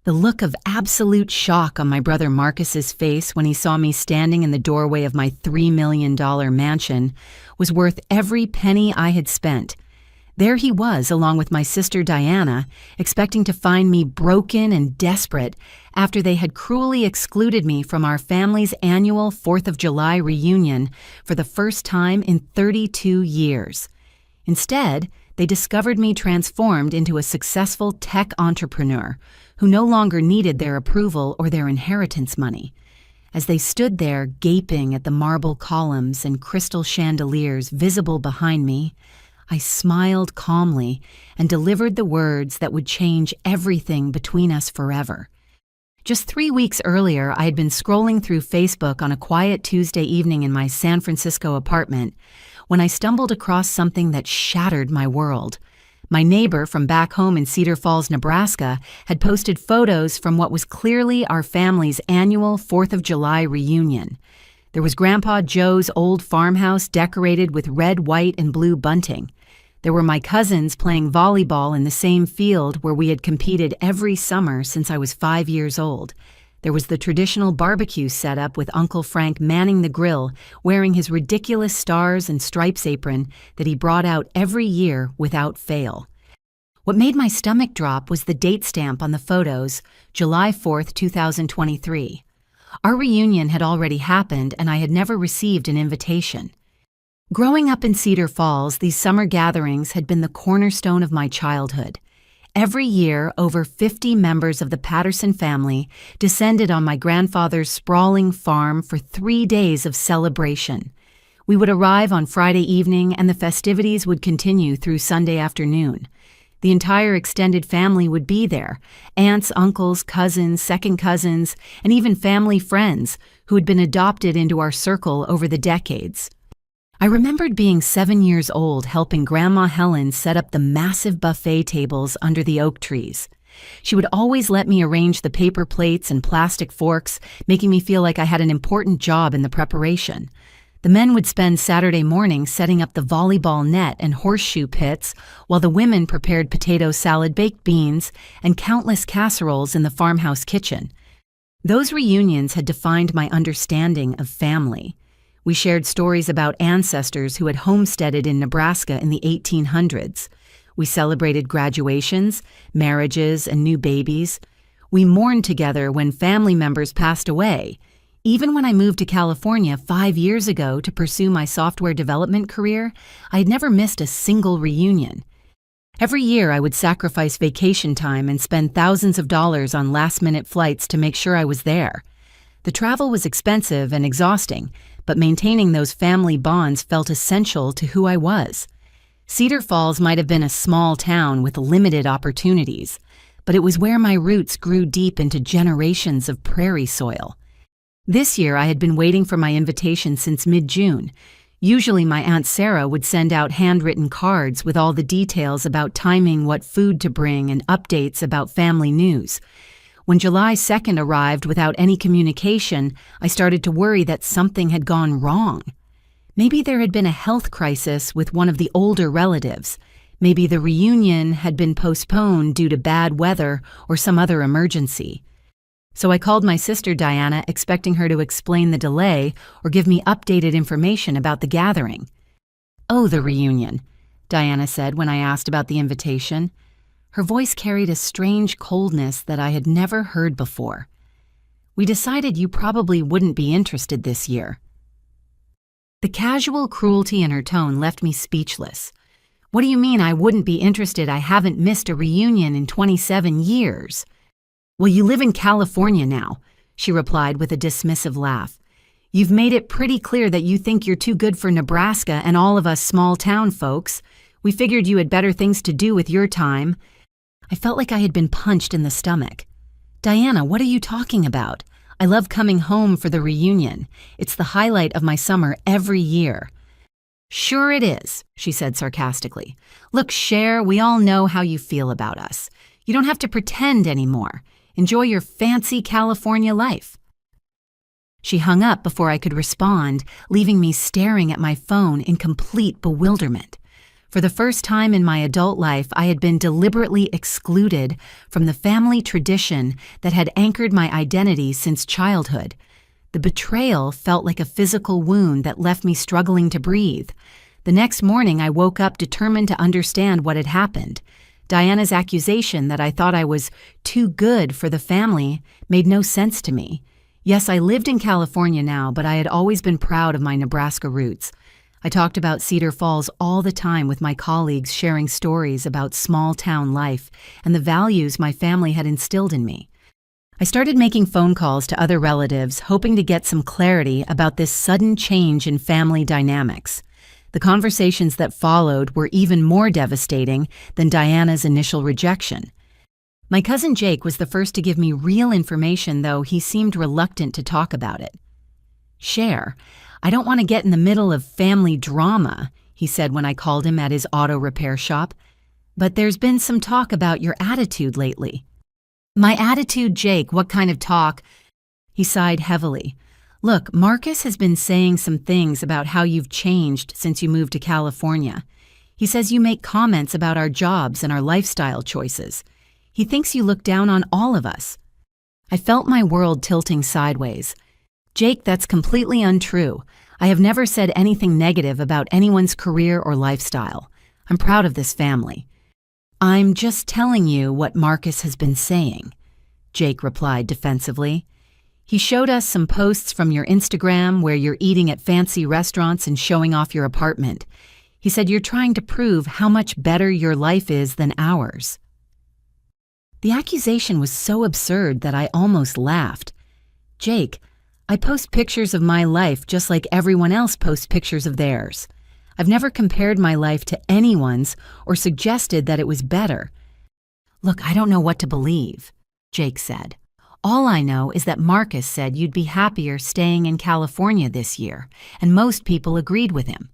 The look of absolute shock on my brother Marcus's face when he saw me standing in the doorway of my $3 million mansion was worth every penny I had spent. There he was, along with my sister Diana, expecting to find me broken and desperate after they had cruelly excluded me from our family's annual 4th of July reunion for the first time in 32 years. Instead, they discovered me transformed into a successful tech entrepreneur who no longer needed their approval or their inheritance money. As they stood there gaping at the marble columns and crystal chandeliers visible behind me, I smiled calmly and delivered the words that would change everything between us forever. Just 3 weeks earlier, I had been scrolling through Facebook on a quiet Tuesday evening in my San Francisco apartment when I stumbled across something that shattered my world. My neighbor from back home in Cedar Falls, Nebraska, had posted photos from what was clearly our family's annual 4th of July reunion. There was Grandpa Joe's old farmhouse decorated with red, white, and blue bunting. There were my cousins playing volleyball in the same field where we had competed every summer since I was 5 years old. There was the traditional barbecue setup with Uncle Frank manning the grill, wearing his ridiculous stars and stripes apron that he brought out every year without fail. What made my stomach drop was the date stamp on the photos, July 4th, 2023. Our reunion had already happened and I had never received an invitation. Growing up in Cedar Falls, these summer gatherings had been the cornerstone of my childhood. Every year, over 50 members of the Patterson family descended on my grandfather's sprawling farm for 3 days of celebration. We would arrive on Friday evening and the festivities would continue through Sunday afternoon. The entire extended family would be there, aunts, uncles, cousins, second cousins, and even family friends who had been adopted into our circle over the decades. I remembered being 7 years old helping Grandma Helen set up the massive buffet tables under the oak trees. She would always let me arrange the paper plates and plastic forks, making me feel like I had an important job in the preparation. The men would spend Saturday morning setting up the volleyball net and horseshoe pits, while the women prepared potato salad, baked beans, and countless casseroles in the farmhouse kitchen. Those reunions had defined my understanding of family. We shared stories about ancestors who had homesteaded in Nebraska in the 1800s. We celebrated graduations, marriages, and new babies. We mourned together when family members passed away. Even when I moved to California 5 years ago to pursue my software development career, I had never missed a single reunion. Every year I would sacrifice vacation time and spend thousands of dollars on last-minute flights to make sure I was there. The travel was expensive and exhausting, but maintaining those family bonds felt essential to who I was. Cedar Falls might have been a small town with limited opportunities, but it was where my roots grew deep into generations of prairie soil. This year I had been waiting for my invitation since mid-June. Usually my Aunt Sarah would send out handwritten cards with all the details about timing, what food to bring, and updates about family news. When July 2nd arrived without any communication, I started to worry that something had gone wrong. Maybe there had been a health crisis with one of the older relatives. Maybe the reunion had been postponed due to bad weather or some other emergency. So I called my sister Diana, expecting her to explain the delay or give me updated information about the gathering. "Oh, the reunion," Diana said when I asked about the invitation. Her voice carried a strange coldness that I had never heard before. "We decided you probably wouldn't be interested this year." The casual cruelty in her tone left me speechless. "What do you mean I wouldn't be interested? I haven't missed a reunion in 27 years. "Well, you live in California now," she replied with a dismissive laugh. "You've made it pretty clear that you think you're too good for Nebraska and all of us small-town folks. We figured you had better things to do with your time." I felt like I had been punched in the stomach. "Diana, what are you talking about? I love coming home for the reunion. It's the highlight of my summer every year." "Sure it is," she said sarcastically. "Look, Cher, we all know how you feel about us. You don't have to pretend anymore. Enjoy your fancy California life." She hung up before I could respond, leaving me staring at my phone in complete bewilderment. For the first time in my adult life, I had been deliberately excluded from the family tradition that had anchored my identity since childhood. The betrayal felt like a physical wound that left me struggling to breathe. The next morning, I woke up determined to understand what had happened. Diana's accusation that I thought I was too good for the family made no sense to me. Yes, I lived in California now, but I had always been proud of my Nebraska roots. I talked about Cedar Falls all the time with my colleagues, sharing stories about small-town life and the values my family had instilled in me. I started making phone calls to other relatives, hoping to get some clarity about this sudden change in family dynamics. The conversations that followed were even more devastating than Diana's initial rejection. My cousin Jake was the first to give me real information, though he seemed reluctant to talk about it. "Cher, I don't want to get in the middle of family drama," he said when I called him at his auto repair shop. "But there's been some talk about your attitude lately." "My attitude, Jake? What kind of talk?" He sighed heavily. "Look, Marcus has been saying some things about how you've changed since you moved to California. He says you make comments about our jobs and our lifestyle choices. He thinks you look down on all of us." I felt my world tilting sideways. "Jake, that's completely untrue. I have never said anything negative about anyone's career or lifestyle. I'm proud of this family." "I'm just telling you what Marcus has been saying," Jake replied defensively. "He showed us some posts from your Instagram where you're eating at fancy restaurants and showing off your apartment. He said you're trying to prove how much better your life is than ours." The accusation was so absurd that I almost laughed. "Jake, I post pictures of my life just like everyone else posts pictures of theirs. I've never compared my life to anyone's or suggested that it was better." "Look, I don't know what to believe," Jake said. "All I know is that Marcus said you'd be happier staying in California this year, and most people agreed with him."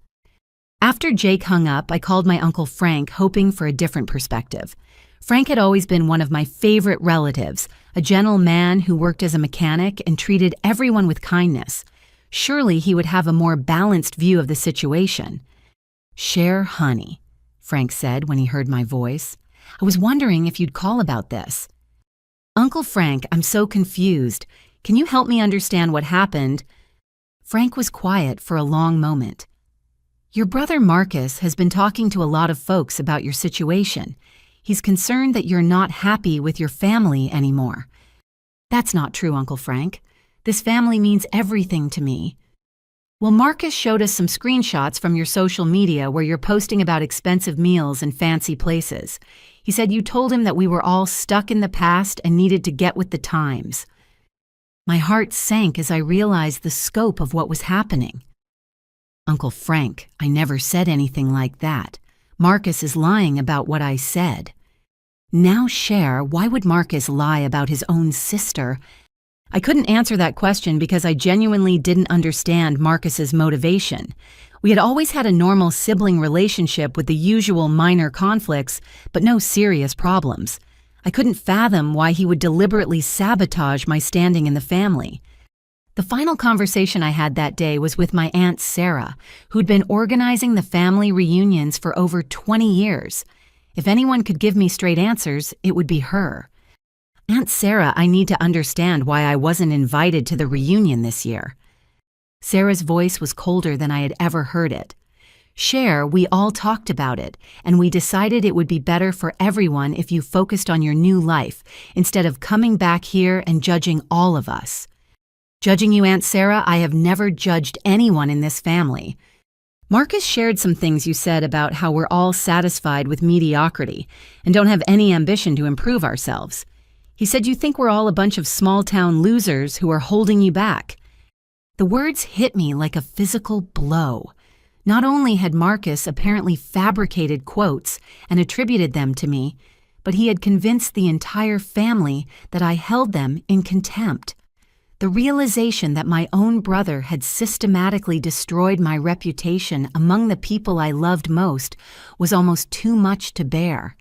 After Jake hung up, I called my Uncle Frank, hoping for a different perspective. Frank had always been one of my favorite relatives, a gentle man who worked as a mechanic and treated everyone with kindness. Surely he would have a more balanced view of the situation. "Cher, honey," Frank said when he heard my voice. "I was wondering if you'd call about this." "Uncle Frank, I'm so confused. Can you help me understand what happened?" Frank was quiet for a long moment. "Your brother Marcus has been talking to a lot of folks about your situation. He's concerned that you're not happy with your family anymore." "That's not true, Uncle Frank. This family means everything to me." "Well, Marcus showed us some screenshots from your social media where you're posting about expensive meals and fancy places. He said you told him that we were all stuck in the past and needed to get with the times." My heart sank as I realized the scope of what was happening. "Uncle Frank, I never said anything like that. Marcus is lying about what I said." "Now, Cher, why would Marcus lie about his own sister?" I couldn't answer that question because I genuinely didn't understand Marcus's motivation. We had always had a normal sibling relationship with the usual minor conflicts, but no serious problems. I couldn't fathom why he would deliberately sabotage my standing in the family. The final conversation I had that day was with my Aunt Sarah, who'd been organizing the family reunions for over 20 years. If anyone could give me straight answers, it would be her. "Aunt Sarah, I need to understand why I wasn't invited to the reunion this year." Sarah's voice was colder than I had ever heard it. "Cher, we all talked about it, and we decided it would be better for everyone if you focused on your new life, instead of coming back here and judging all of us." "Judging you, Aunt Sarah? I have never judged anyone in this family." "Marcus shared some things you said about how we're all satisfied with mediocrity and don't have any ambition to improve ourselves. He said you think we're all a bunch of small-town losers who are holding you back." The words hit me like a physical blow. Not only had Marcus apparently fabricated quotes and attributed them to me, but he had convinced the entire family that I held them in contempt. The realization that my own brother had systematically destroyed my reputation among the people I loved most was almost too much to bear.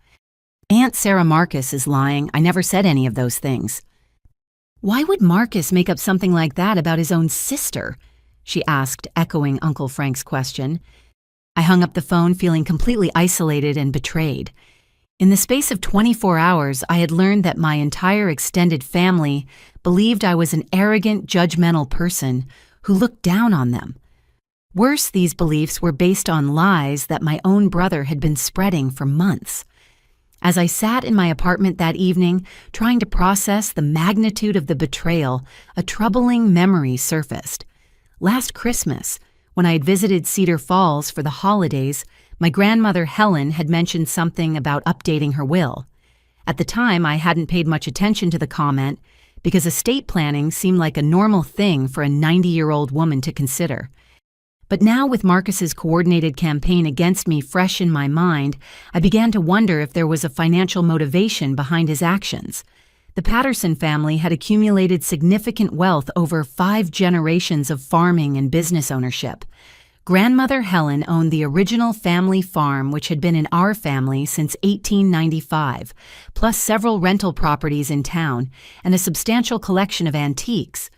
"Aunt Sarah, Marcus is lying. I never said any of those things." "Why would Marcus make up something like that about his own sister?" she asked, echoing Uncle Frank's question. I hung up the phone feeling completely isolated and betrayed. In the space of 24 hours, I had learned that my entire extended family believed I was an arrogant, judgmental person who looked down on them. Worse, these beliefs were based on lies that my own brother had been spreading for months. As I sat in my apartment that evening, trying to process the magnitude of the betrayal, a troubling memory surfaced. Last Christmas, when I had visited Cedar Falls for the holidays, my grandmother Helen had mentioned something about updating her will. At the time, I hadn't paid much attention to the comment because estate planning seemed like a normal thing for a 90-year-old woman to consider. But now, with Marcus's coordinated campaign against me fresh in my mind, I began to wonder if there was a financial motivation behind his actions. The Patterson family had accumulated significant wealth over 5 generations of farming and business ownership. Grandmother Helen owned the original family farm, which had been in our family since 1895, plus several rental properties in town and a substantial collection of antiques.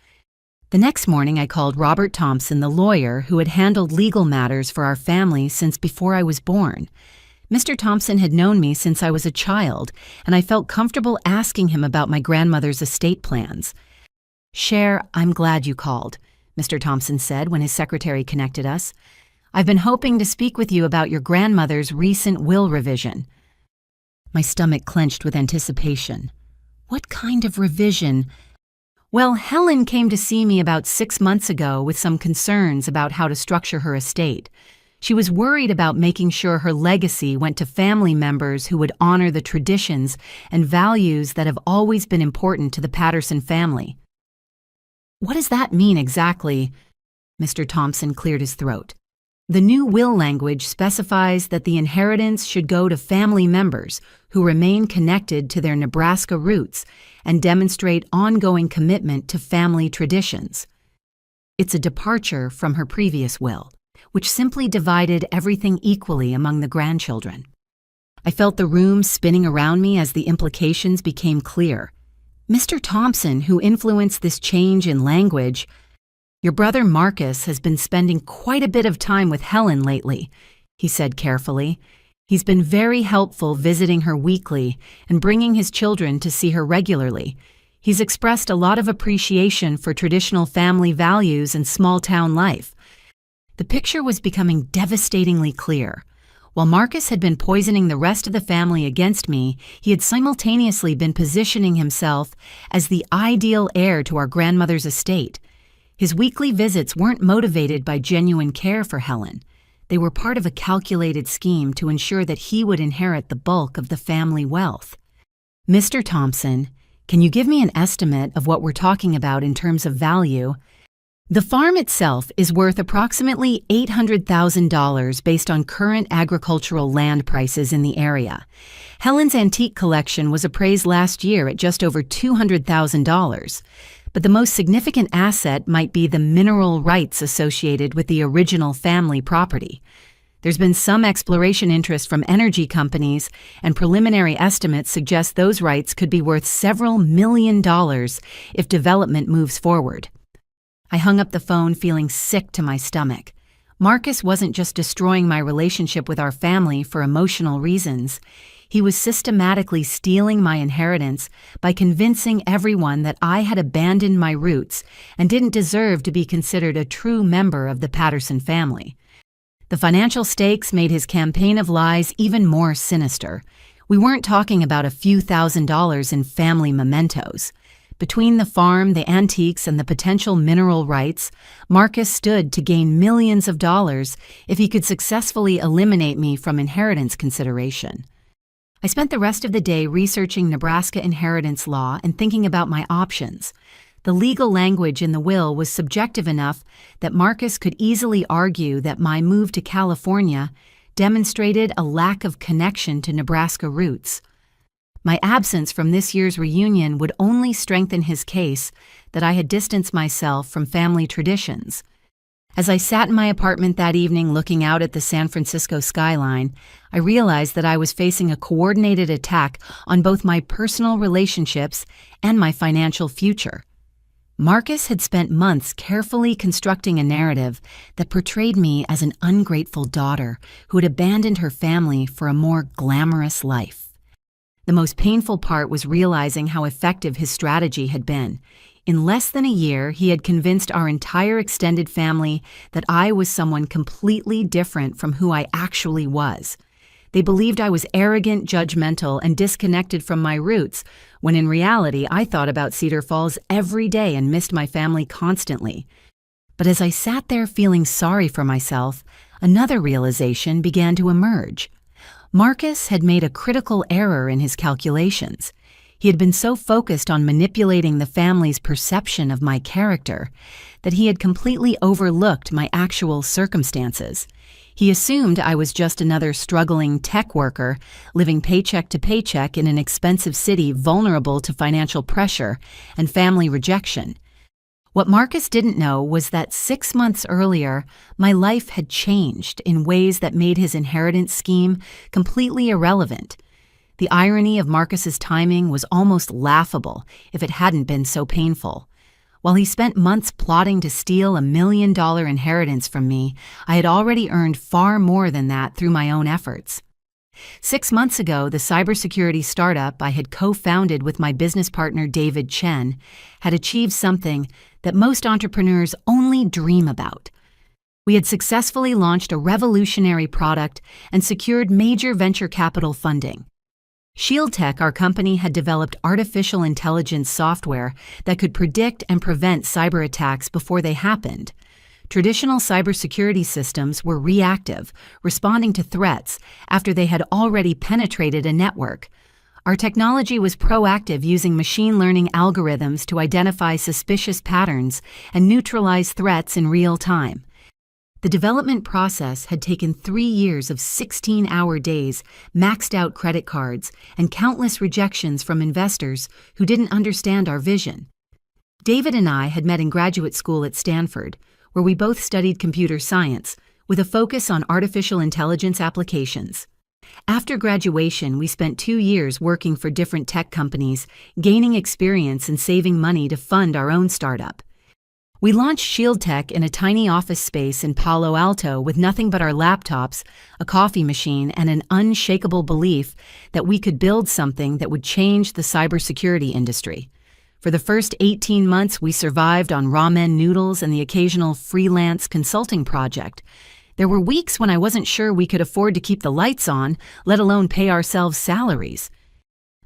The next morning, I called Robert Thompson, the lawyer who had handled legal matters for our family since before I was born. Mr. Thompson had known me since I was a child, and I felt comfortable asking him about my grandmother's estate plans. "Cher, I'm glad you called," Mr. Thompson said when his secretary connected us. "I've been hoping to speak with you about your grandmother's recent will revision." My stomach clenched with anticipation. What kind of revision? Well, Helen came to see me about 6 months ago with some concerns about how to structure her estate. She was worried about making sure her legacy went to family members who would honor the traditions and values that have always been important to the Patterson family. "What does that mean exactly?" Mr. Thompson cleared his throat. "The new will language specifies that the inheritance should go to family members who remain connected to their Nebraska roots and demonstrate ongoing commitment to family traditions. It's a departure from her previous will, which simply divided everything equally among the grandchildren." I felt the room spinning around me as the implications became clear. Mr. Thompson, who influenced this change in language, "Your brother Marcus has been spending quite a bit of time with Helen lately," he said carefully. "He's been very helpful visiting her weekly and bringing his children to see her regularly. He's expressed a lot of appreciation for traditional family values and small-town life." The picture was becoming devastatingly clear. While Marcus had been poisoning the rest of the family against me, he had simultaneously been positioning himself as the ideal heir to our grandmother's estate. His weekly visits weren't motivated by genuine care for Helen. They were part of a calculated scheme to ensure that he would inherit the bulk of the family wealth. "Mr. Thompson, can you give me an estimate of what we're talking about in terms of value?" The farm itself is worth approximately $800,000 based on current agricultural land prices in the area. Helen's antique collection was appraised last year at just over $200,000, but the most significant asset might be the mineral rights associated with the original family property. There's been some exploration interest from energy companies, and preliminary estimates suggest those rights could be worth several $1,000,000 if development moves forward. I hung up the phone feeling sick to my stomach. Marcus wasn't just destroying my relationship with our family for emotional reasons. He was systematically stealing my inheritance by convincing everyone that I had abandoned my roots and didn't deserve to be considered a true member of the Patterson family. The financial stakes made his campaign of lies even more sinister. We weren't talking about a few $1,000s in family mementos. Between the farm, the antiques, and the potential mineral rights, Marcus stood to gain millions of dollars if he could successfully eliminate me from inheritance consideration. I spent the rest of the day researching Nebraska inheritance law and thinking about my options. The legal language in the will was subjective enough that Marcus could easily argue that my move to California demonstrated a lack of connection to Nebraska roots. My absence from this year's reunion would only strengthen his case that I had distanced myself from family traditions. As I sat in my apartment that evening looking out at the San Francisco skyline, I realized that I was facing a coordinated attack on both my personal relationships and my financial future. Marcus had spent months carefully constructing a narrative that portrayed me as an ungrateful daughter who had abandoned her family for a more glamorous life. The most painful part was realizing how effective his strategy had been. In less than a year, he had convinced our entire extended family that I was someone completely different from who I actually was. They believed I was arrogant, judgmental, and disconnected from my roots, when in reality I thought about Cedar Falls every day and missed my family constantly. But as I sat there feeling sorry for myself, another realization began to emerge. Marcus had made a critical error in his calculations. He had been so focused on manipulating the family's perception of my character that he had completely overlooked my actual circumstances. He assumed I was just another struggling tech worker living paycheck to paycheck in an expensive city vulnerable to financial pressure and family rejection. What Marcus didn't know was that 6 months earlier, my life had changed in ways that made his inheritance scheme completely irrelevant. The irony of Marcus's timing was almost laughable if it hadn't been so painful. While he spent months plotting to steal $1 million inheritance from me, I had already earned far more than that through my own efforts. 6 months ago, the cybersecurity startup I had co-founded with my business partner David Chen had achieved something that most entrepreneurs only dream about. We had successfully launched a revolutionary product and secured major venture capital funding. ShieldTech, our company, had developed artificial intelligence software that could predict and prevent cyber attacks before they happened. Traditional cybersecurity systems were reactive, responding to threats after they had already penetrated a network. Our technology was proactive, using machine learning algorithms to identify suspicious patterns and neutralize threats in real time. The development process had taken 3 years of 16-hour days, maxed out credit cards, and countless rejections from investors who didn't understand our vision. David and I had met in graduate school at Stanford, where we both studied computer science, with a focus on artificial intelligence applications. After graduation, we spent 2 years working for different tech companies, gaining experience and saving money to fund our own startup. We launched ShieldTech in a tiny office space in Palo Alto with nothing but our laptops, a coffee machine, and an unshakable belief that we could build something that would change the cybersecurity industry. For the first 18 months, we survived on ramen noodles and the occasional freelance consulting project. There were weeks when I wasn't sure we could afford to keep the lights on, let alone pay ourselves salaries.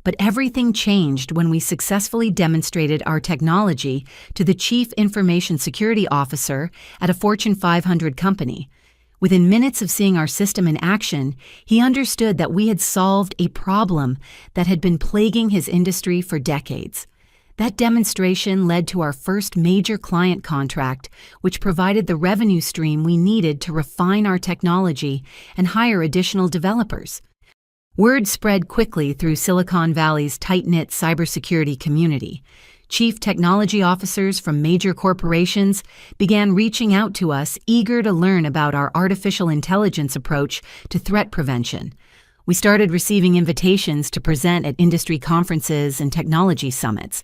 But everything changed when we successfully demonstrated our technology to the Chief Information Security Officer at a Fortune 500 company. Within minutes of seeing our system in action, he understood that we had solved a problem that had been plaguing his industry for decades. That demonstration led to our first major client contract, which provided the revenue stream we needed to refine our technology and hire additional developers. Word spread quickly through Silicon Valley's tight-knit cybersecurity community. Chief technology officers from major corporations began reaching out to us, eager to learn about our artificial intelligence approach to threat prevention. We started receiving invitations to present at industry conferences and technology summits.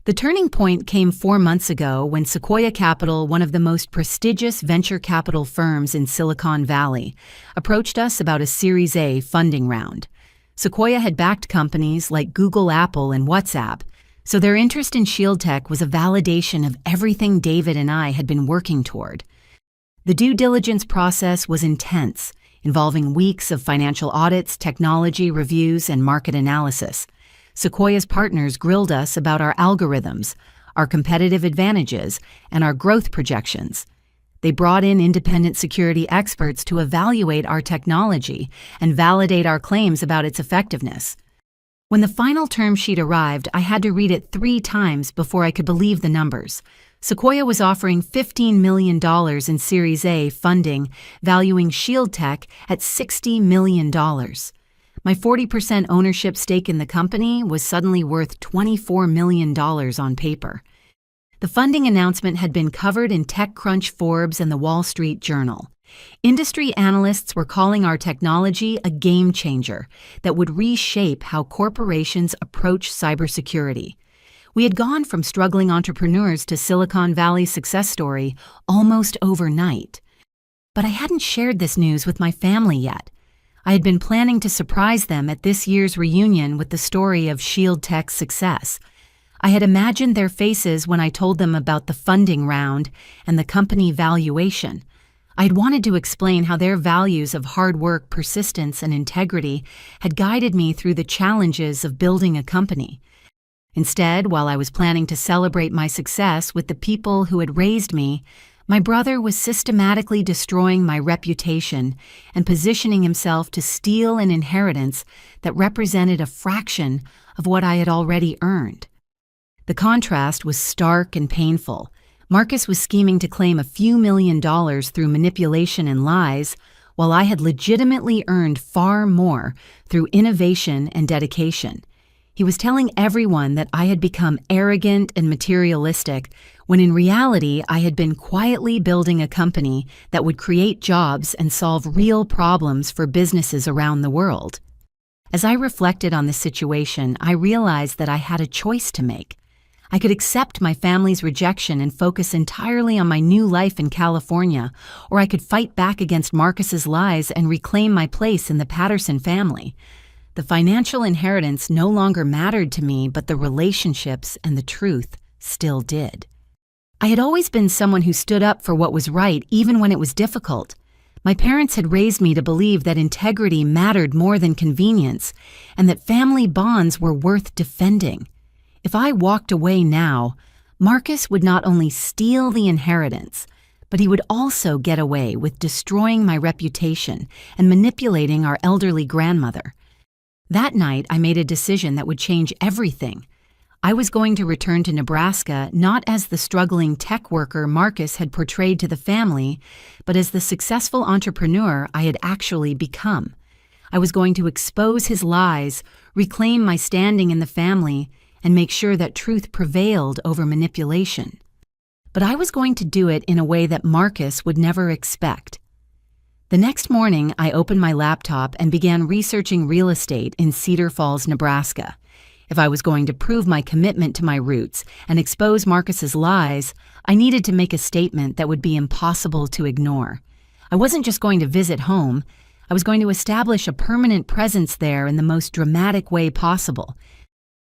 The turning point came 4 months ago when Sequoia Capital, one of the most prestigious venture capital firms in Silicon Valley, approached us about a Series A funding round. Sequoia had backed companies like Google, Apple, and WhatsApp, so their interest in ShieldTech was a validation of everything David and I had been working toward. The due diligence process was intense, involving weeks of financial audits, technology reviews, and market analysis. Sequoia's partners grilled us about our algorithms, our competitive advantages, and our growth projections. They brought in independent security experts to evaluate our technology and validate our claims about its effectiveness. When the final term sheet arrived, I had to read it 3 times before I could believe the numbers. Sequoia was offering $15 million in Series A funding, valuing ShieldTech at $60 million. My 40% ownership stake in the company was suddenly worth $24 million on paper. The funding announcement had been covered in TechCrunch, Forbes, and the Wall Street Journal. Industry analysts were calling our technology a game changer that would reshape how corporations approach cybersecurity. We had gone from struggling entrepreneurs to Silicon Valley success story almost overnight. But I hadn't shared this news with my family yet. I had been planning to surprise them at this year's reunion with the story of Shield Tech's success. I had imagined their faces when I told them about the funding round and the company valuation. I had wanted to explain how their values of hard work, persistence, and integrity had guided me through the challenges of building a company. Instead, while I was planning to celebrate my success with the people who had raised me, my brother was systematically destroying my reputation and positioning himself to steal an inheritance that represented a fraction of what I had already earned. The contrast was stark and painful. Marcus was scheming to claim a few $1,000,000 through manipulation and lies, while I had legitimately earned far more through innovation and dedication. He was telling everyone that I had become arrogant and materialistic, when in reality I had been quietly building a company that would create jobs and solve real problems for businesses around the world. As I reflected on the situation, I realized that I had a choice to make. I could accept my family's rejection and focus entirely on my new life in California, or I could fight back against Marcus's lies and reclaim my place in the Patterson family. The financial inheritance no longer mattered to me, but the relationships and the truth still did. I had always been someone who stood up for what was right, even when it was difficult. My parents had raised me to believe that integrity mattered more than convenience, and that family bonds were worth defending. If I walked away now, Marcus would not only steal the inheritance, but he would also get away with destroying my reputation and manipulating our elderly grandmother. That night, I made a decision that would change everything. I was going to return to Nebraska not as the struggling tech worker Marcus had portrayed to the family, but as the successful entrepreneur I had actually become. I was going to expose his lies, reclaim my standing in the family, and make sure that truth prevailed over manipulation. But I was going to do it in a way that Marcus would never expect. The next morning, I opened my laptop and began researching real estate in Cedar Falls, Nebraska. If I was going to prove my commitment to my roots and expose Marcus's lies, I needed to make a statement that would be impossible to ignore. I wasn't just going to visit home. I was going to establish a permanent presence there in the most dramatic way possible.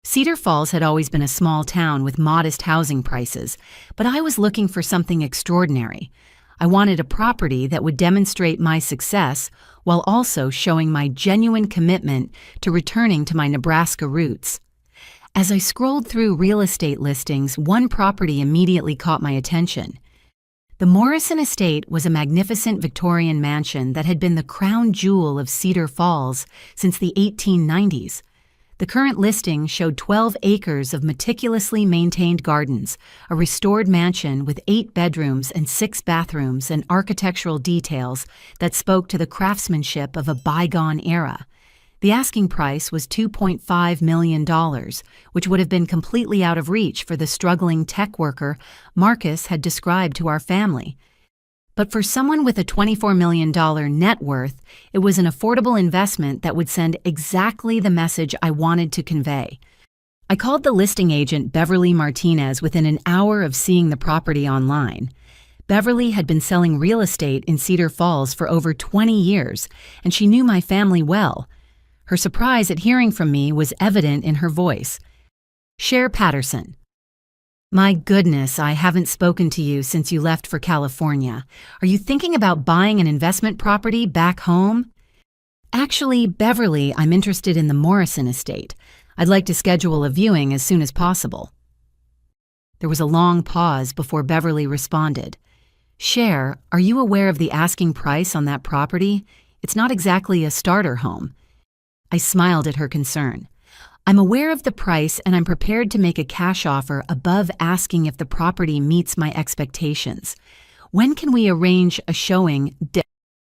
Cedar Falls had always been a small town with modest housing prices, but I was looking for something extraordinary. I wanted a property that would demonstrate my success while also showing my genuine commitment to returning to my Nebraska roots. As I scrolled through real estate listings, one property immediately caught my attention. The Morrison Estate was a magnificent Victorian mansion that had been the crown jewel of Cedar Falls since the 1890s. The current listing showed 12 acres of meticulously maintained gardens, a restored mansion with 8 bedrooms and 6 bathrooms, and architectural details that spoke to the craftsmanship of a bygone era. The asking price was $2.5 million, which would have been completely out of reach for the struggling tech worker Marcus had described to our family. But for someone with a $24 million net worth, it was an affordable investment that would send exactly the message I wanted to convey. I called the listing agent Beverly Martinez within an hour of seeing the property online. Beverly had been selling real estate in Cedar Falls for over 20 years, and she knew my family well. Her surprise at hearing from me was evident in her voice. "Cher Patterson. My goodness, I haven't spoken to you since you left for California. Are you thinking about buying an investment property back home?" "Actually, Beverly, I'm interested in the Morrison Estate. I'd like to schedule a viewing as soon as possible." There was a long pause before Beverly responded. "Cher, are you aware of the asking price on that property? It's not exactly a starter home." I smiled at her concern. "I'm aware of the price, and I'm prepared to make a cash offer above asking if the property meets my expectations. When can we arrange a showing?"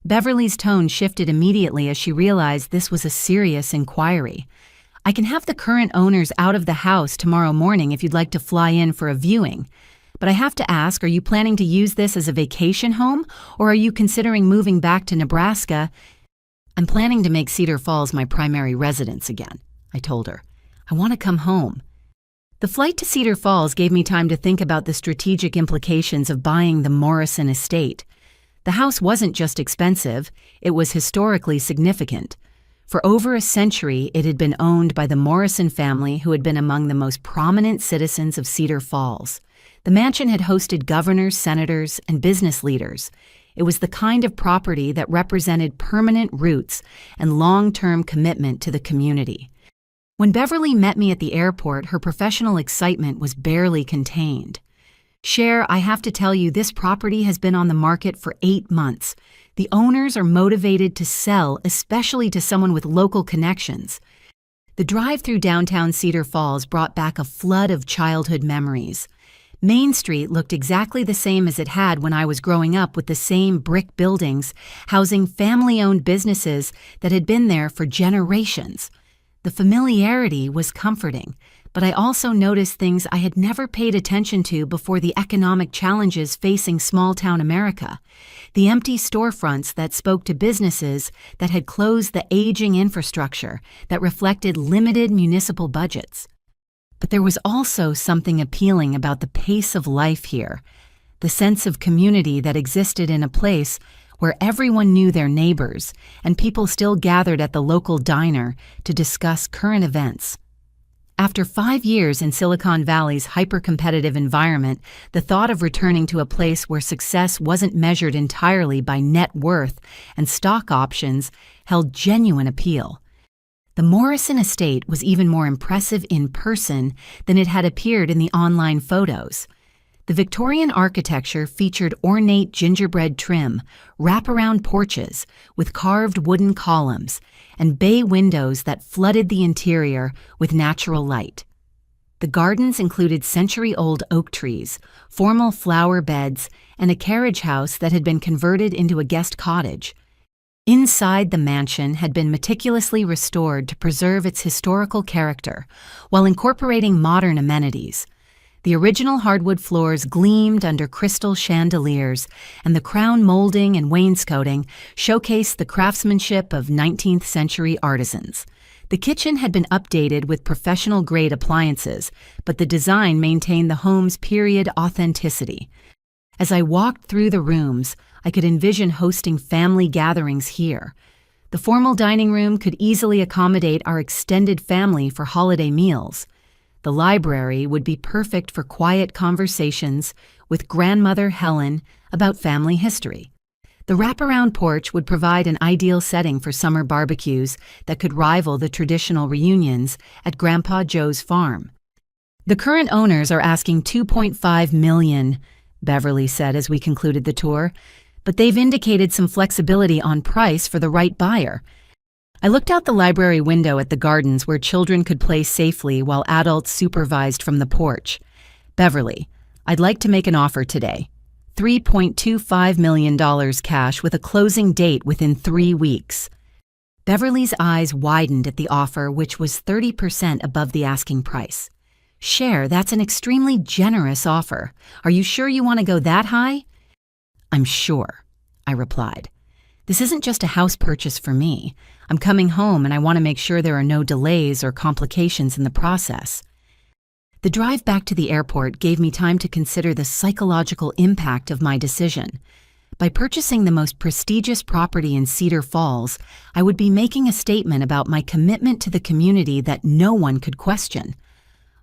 Beverly's tone shifted immediately as she realized this was a serious inquiry. "I can have the current owners out of the house tomorrow morning if you'd like to fly in for a viewing. But I have to ask, are you planning to use this as a vacation home, or are you considering moving back to Nebraska?" "I'm planning to make Cedar Falls my primary residence again," I told her. "I want to come home." The flight to Cedar Falls gave me time to think about the strategic implications of buying the Morrison estate. The house wasn't just expensive, it was historically significant. For over a century, it had been owned by the Morrison family, who had been among the most prominent citizens of Cedar Falls. The mansion had hosted governors, senators, and business leaders. It was the kind of property that represented permanent roots and long-term commitment to the community. When Beverly met me at the airport, her professional excitement was barely contained. "Cher, I have to tell you, this property has been on the market for 8 months. The owners are motivated to sell, especially to someone with local connections." The drive through downtown Cedar Falls brought back a flood of childhood memories. Main Street looked exactly the same as it had when I was growing up, with the same brick buildings housing family-owned businesses that had been there for generations. The familiarity was comforting, but I also noticed things I had never paid attention to before: the economic challenges facing small-town America, the empty storefronts that spoke to businesses that had closed, the aging infrastructure that reflected limited municipal budgets. But there was also something appealing about the pace of life here, the sense of community that existed in a place where everyone knew their neighbors and people still gathered at the local diner to discuss current events. After 5 years in Silicon Valley's hyper-competitive environment, the thought of returning to a place where success wasn't measured entirely by net worth and stock options held genuine appeal. The Morrison estate was even more impressive in person than it had appeared in the online photos. The Victorian architecture featured ornate gingerbread trim, wraparound porches with carved wooden columns, and bay windows that flooded the interior with natural light. The gardens included century-old oak trees, formal flower beds, and a carriage house that had been converted into a guest cottage. Inside, the mansion had been meticulously restored to preserve its historical character while incorporating modern amenities. The original hardwood floors gleamed under crystal chandeliers, and the crown molding and wainscoting showcased the craftsmanship of 19th century artisans. The kitchen had been updated with professional-grade appliances, but the design maintained the home's period authenticity. As I walked through the rooms, I could envision hosting family gatherings here. The formal dining room could easily accommodate our extended family for holiday meals. The library would be perfect for quiet conversations with grandmother Helen about family history. The wraparound porch would provide an ideal setting for summer barbecues that could rival the traditional reunions at Grandpa Joe's farm. "The current owners are asking $2.5 million, Beverly said as we concluded the tour, "but they've indicated some flexibility on price for the right buyer." I looked out the library window at the gardens where children could play safely while adults supervised from the porch. "Beverly, I'd like to make an offer today. $3.25 million cash with a closing date within 3 weeks. Beverly's eyes widened at the offer, which was 30% above the asking price. "Cher, that's an extremely generous offer. Are you sure you want to go that high?" "I'm sure," I replied. "This isn't just a house purchase for me. I'm coming home and I want to make sure there are no delays or complications in the process." The drive back to the airport gave me time to consider the psychological impact of my decision. By purchasing the most prestigious property in Cedar Falls, I would be making a statement about my commitment to the community that no one could question.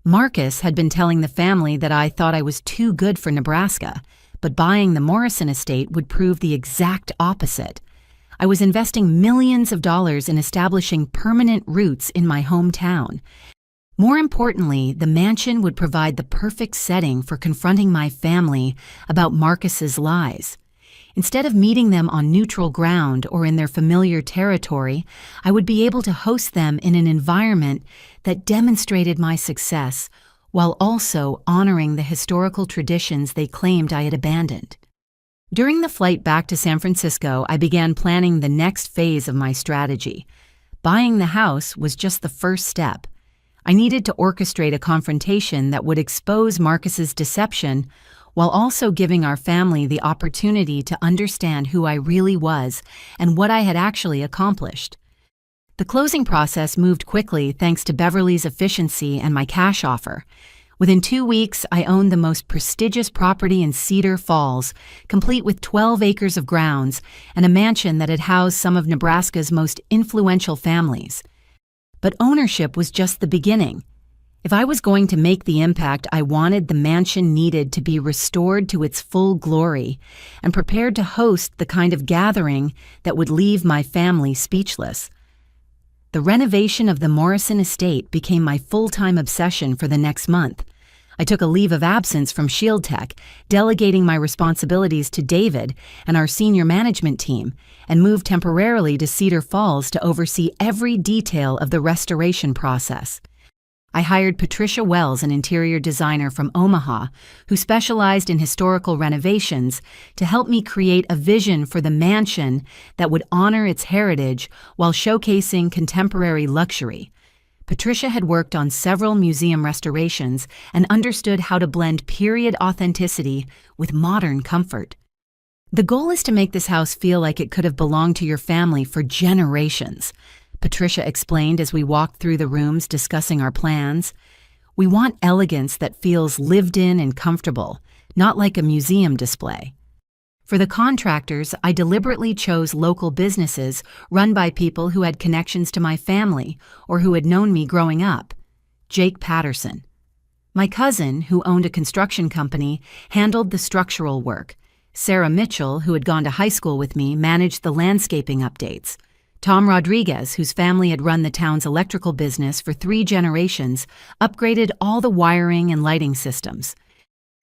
Marcus had been telling the family that I thought I was too good for Nebraska, but buying the Morrison estate would prove the exact opposite. I was investing millions of dollars in establishing permanent roots in my hometown. More importantly, the mansion would provide the perfect setting for confronting my family about Marcus's lies. Instead of meeting them on neutral ground or in their familiar territory, I would be able to host them in an environment that demonstrated my success while also honoring the historical traditions they claimed I had abandoned. During the flight back to San Francisco, I began planning the next phase of my strategy. Buying the house was just the first step. I needed to orchestrate a confrontation that would expose Marcus's deception while also giving our family the opportunity to understand who I really was and what I had actually accomplished. The closing process moved quickly thanks to Beverly's efficiency and my cash offer. Within 2 weeks, I owned the most prestigious property in Cedar Falls, complete with 12 acres of grounds and a mansion that had housed some of Nebraska's most influential families. But ownership was just the beginning. If I was going to make the impact I wanted, the mansion needed to be restored to its full glory and prepared to host the kind of gathering that would leave my family speechless. The renovation of the Morrison estate became my full-time obsession for the next month. I took a leave of absence from Shield Tech, delegating my responsibilities to David and our senior management team, and moved temporarily to Cedar Falls to oversee every detail of the restoration process. I hired Patricia Wells, an interior designer from Omaha, who specialized in historical renovations, to help me create a vision for the mansion that would honor its heritage while showcasing contemporary luxury. Patricia had worked on several museum restorations and understood how to blend period authenticity with modern comfort. The goal is to make this house feel like it could have belonged to your family for generations, Patricia explained as we walked through the rooms discussing our plans. We want elegance that feels lived in and comfortable, not like a museum display. For the contractors, I deliberately chose local businesses run by people who had connections to my family or who had known me growing up. Jake Patterson. My cousin, who owned a construction company, handled the structural work. Sarah Mitchell, who had gone to high school with me, managed the landscaping updates. Tom Rodriguez, whose family had run the town's electrical business for 3 generations, upgraded all the wiring and lighting systems.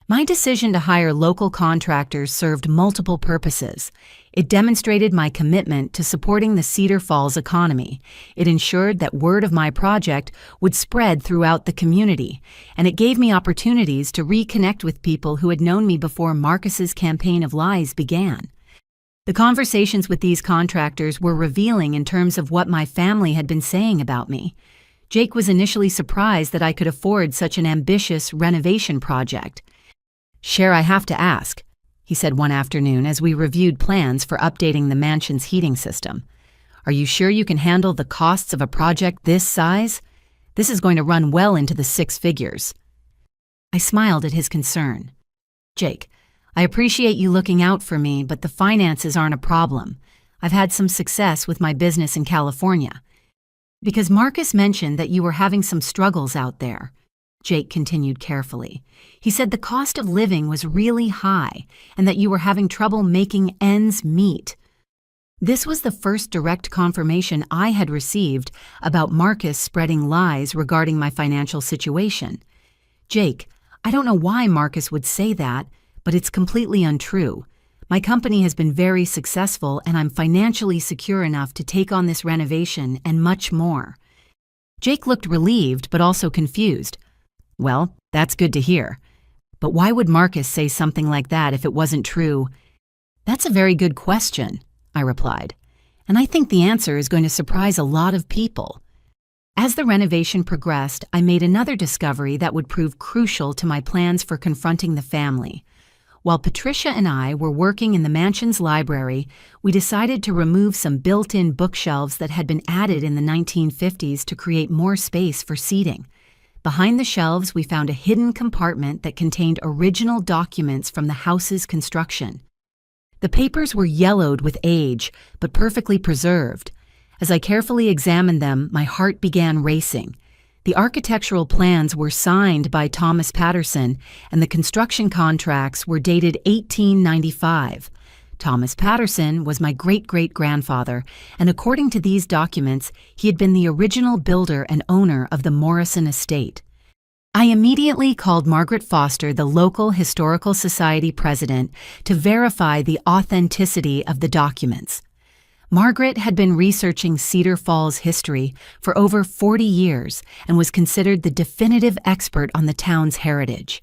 My decision to hire local contractors served multiple purposes. It demonstrated my commitment to supporting the Cedar Falls economy. It ensured that word of my project would spread throughout the community, and it gave me opportunities to reconnect with people who had known me before Marcus's campaign of lies began. The conversations with these contractors were revealing in terms of what my family had been saying about me. Jake was initially surprised that I could afford such an ambitious renovation project. "Cher, I have to ask," he said one afternoon as we reviewed plans for updating the mansion's heating system. "Are you sure you can handle the costs of a project this size? This is going to run well into the 6 figures. I smiled at his concern. "Jake, I appreciate you looking out for me, but the finances aren't a problem. I've had some success with my business in California." "Because Marcus mentioned that you were having some struggles out there," Jake continued carefully. "He said the cost of living was really high and that you were having trouble making ends meet." This was the first direct confirmation I had received about Marcus spreading lies regarding my financial situation. "Jake, I don't know why Marcus would say that, but it's completely untrue. My company has been very successful and I'm financially secure enough to take on this renovation and much more." Jake looked relieved but also confused. "Well, that's good to hear. But why would Marcus say something like that if it wasn't true?" "That's a very good question," I replied, "and I think the answer is going to surprise a lot of people." As the renovation progressed, I made another discovery that would prove crucial to my plans for confronting the family. While Patricia and I were working in the mansion's library, we decided to remove some built-in bookshelves that had been added in the 1950s to create more space for seating. Behind the shelves, we found a hidden compartment that contained original documents from the house's construction. The papers were yellowed with age, but perfectly preserved. As I carefully examined them, my heart began racing. The architectural plans were signed by Thomas Patterson, and the construction contracts were dated 1895. Thomas Patterson was my great-great-grandfather, and according to these documents, he had been the original builder and owner of the Morrison estate. I immediately called Margaret Foster, the local Historical Society president, to verify the authenticity of the documents. Margaret had been researching Cedar Falls history for over 40 years and was considered the definitive expert on the town's heritage.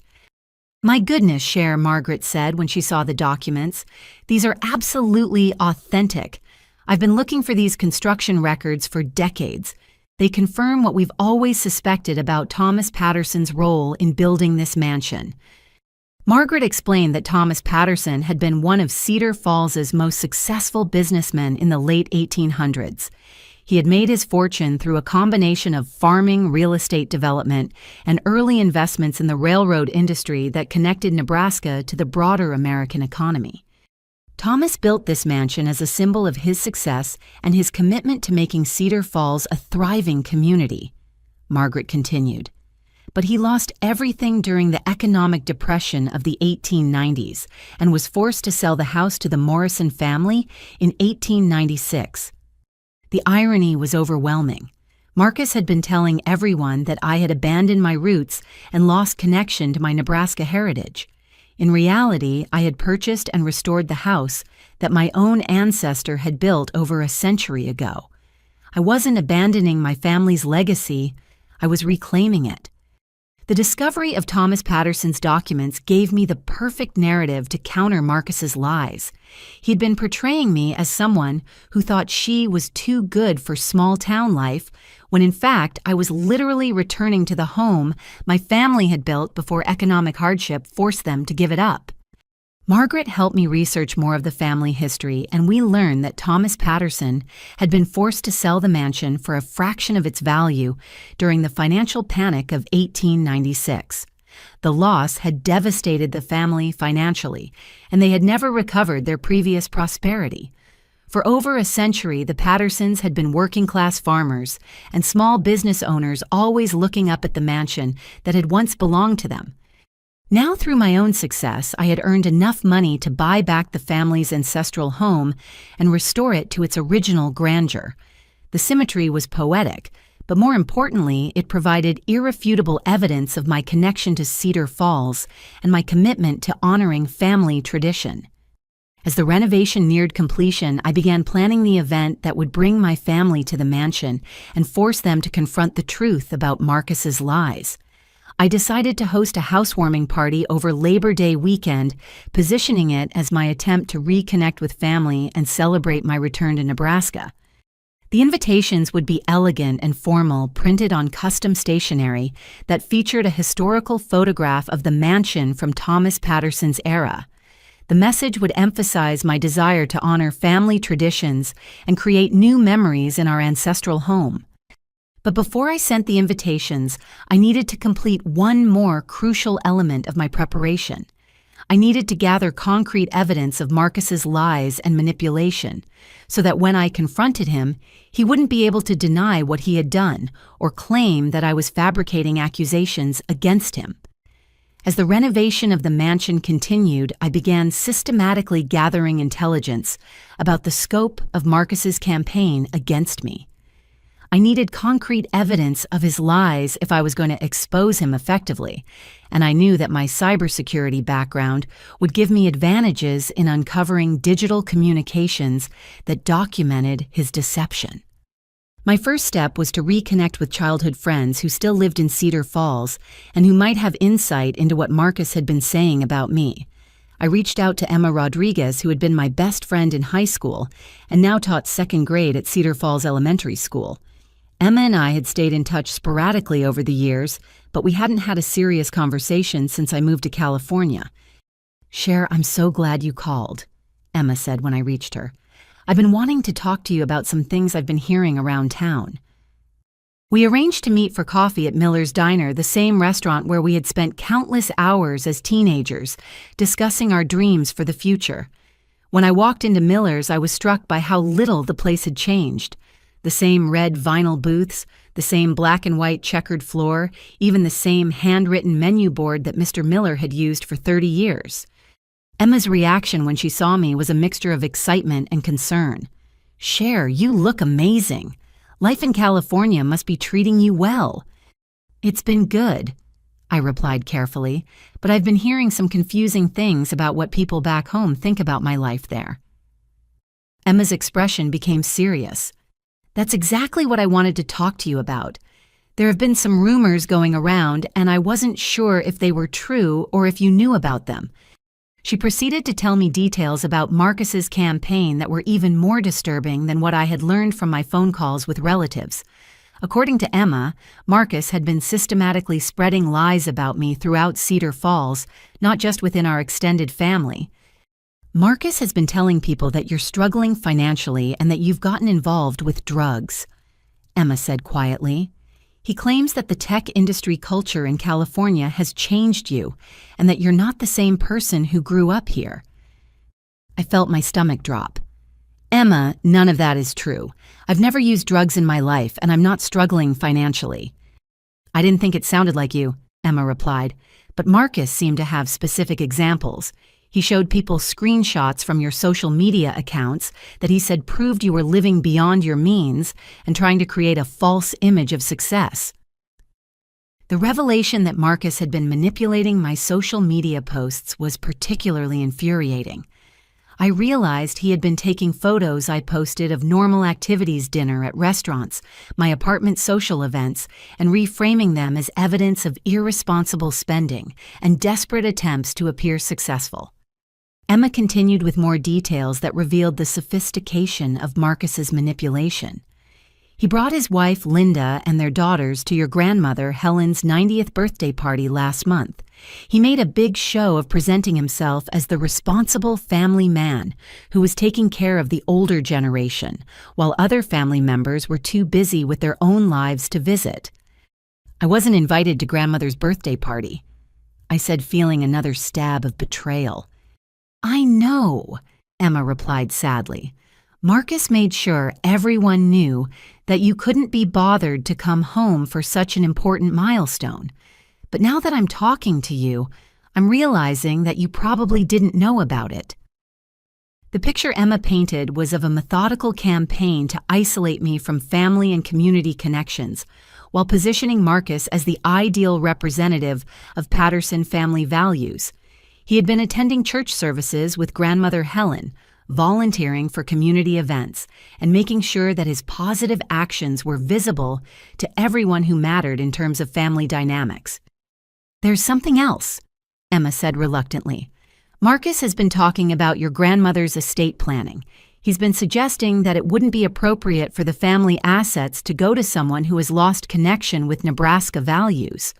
"My goodness, Cher," Margaret said when she saw the documents. "These are absolutely authentic. I've been looking for these construction records for decades. They confirm what we've always suspected about Thomas Patterson's role in building this mansion." Margaret explained that Thomas Patterson had been one of Cedar Falls's most successful businessmen in the late 1800s. He had made his fortune through a combination of farming, real estate development, and early investments in the railroad industry that connected Nebraska to the broader American economy. Thomas built this mansion as a symbol of his success and his commitment to making Cedar Falls a thriving community, Margaret continued. But he lost everything during the economic depression of the 1890s and was forced to sell the house to the Morrison family in 1896. The irony was overwhelming. Marcus had been telling everyone that I had abandoned my roots and lost connection to my Nebraska heritage. In reality, I had purchased and restored the house that my own ancestor had built over a century ago. I wasn't abandoning my family's legacy, I was reclaiming it. The discovery of Thomas Patterson's documents gave me the perfect narrative to counter Marcus's lies. He'd been portraying me as someone who thought she was too good for small-town life, when in fact I was literally returning to the home my family had built before economic hardship forced them to give it up. Margaret helped me research more of the family history, and we learned that Thomas Patterson had been forced to sell the mansion for a fraction of its value during the financial panic of 1896. The loss had devastated the family financially, and they had never recovered their previous prosperity. For over a century, the Pattersons had been working-class farmers and small business owners, always looking up at the mansion that had once belonged to them. Now, through my own success, I had earned enough money to buy back the family's ancestral home and restore it to its original grandeur. The symmetry was poetic, but more importantly, it provided irrefutable evidence of my connection to Cedar Falls and my commitment to honoring family tradition. As the renovation neared completion, I began planning the event that would bring my family to the mansion and force them to confront the truth about Marcus's lies. I decided to host a housewarming party over Labor Day weekend, positioning it as my attempt to reconnect with family and celebrate my return to Nebraska. The invitations would be elegant and formal, printed on custom stationery that featured a historical photograph of the mansion from Thomas Patterson's era. The message would emphasize my desire to honor family traditions and create new memories in our ancestral home. But before I sent the invitations, I needed to complete one more crucial element of my preparation. I needed to gather concrete evidence of Marcus's lies and manipulation, so that when I confronted him, he wouldn't be able to deny what he had done or claim that I was fabricating accusations against him. As the renovation of the mansion continued, I began systematically gathering intelligence about the scope of Marcus's campaign against me. I needed concrete evidence of his lies if I was going to expose him effectively, and I knew that my cybersecurity background would give me advantages in uncovering digital communications that documented his deception. My first step was to reconnect with childhood friends who still lived in Cedar Falls and who might have insight into what Marcus had been saying about me. I reached out to Emma Rodriguez, who had been my best friend in high school and now taught second grade at Cedar Falls Elementary School. Emma and I had stayed in touch sporadically over the years, but we hadn't had a serious conversation since I moved to California. "Cher, I'm so glad you called," Emma said when I reached her. "I've been wanting to talk to you about some things I've been hearing around town." We arranged to meet for coffee at Miller's Diner, the same restaurant where we had spent countless hours as teenagers, discussing our dreams for the future. When I walked into Miller's, I was struck by how little the place had changed. The same red vinyl booths, the same black and white checkered floor, even the same handwritten menu board that Mr. Miller had used for 30 years. Emma's reaction when she saw me was a mixture of excitement and concern. "Cher, you look amazing. Life in California must be treating you well." "It's been good," I replied carefully, "but I've been hearing some confusing things about what people back home think about my life there." Emma's expression became serious. "That's exactly what I wanted to talk to you about. There have been some rumors going around, and I wasn't sure if they were true or if you knew about them." She proceeded to tell me details about Marcus's campaign that were even more disturbing than what I had learned from my phone calls with relatives. According to Emma, Marcus had been systematically spreading lies about me throughout Cedar Falls, not just within our extended family. "Marcus has been telling people that you're struggling financially and that you've gotten involved with drugs." Emma said quietly. He claims that the tech industry culture in California has changed you and that you're not the same person who grew up here. I felt my stomach drop. Emma, none of that is true. I've never used drugs in my life and I'm not struggling financially. I didn't think it sounded like you, Emma replied, but Marcus seemed to have specific examples. He showed people screenshots from your social media accounts that he said proved you were living beyond your means and trying to create a false image of success. The revelation that Marcus had been manipulating my social media posts was particularly infuriating. I realized he had been taking photos I posted of normal activities dinner at restaurants, my apartment social events, and reframing them as evidence of irresponsible spending and desperate attempts to appear successful. Emma continued with more details that revealed the sophistication of Marcus's manipulation. He brought his wife, Linda, and their daughters to your grandmother, Helen's 90th birthday party last month. He made a big show of presenting himself as the responsible family man who was taking care of the older generation, while other family members were too busy with their own lives to visit. I wasn't invited to grandmother's birthday party, I said, feeling another stab of betrayal. I know, Emma replied sadly. Marcus made sure everyone knew that you couldn't be bothered to come home for such an important milestone. But now that I'm talking to you, I'm realizing that you probably didn't know about it. The picture Emma painted was of a methodical campaign to isolate me from family and community connections, while positioning Marcus as the ideal representative of Patterson family values. He had been attending church services with grandmother Helen, volunteering for community events, and making sure that his positive actions were visible to everyone who mattered in terms of family dynamics. There's something else, Emma said reluctantly. Marcus has been talking about your grandmother's estate planning. He's been suggesting that it wouldn't be appropriate for the family assets to go to someone who has lost connection with Nebraska values.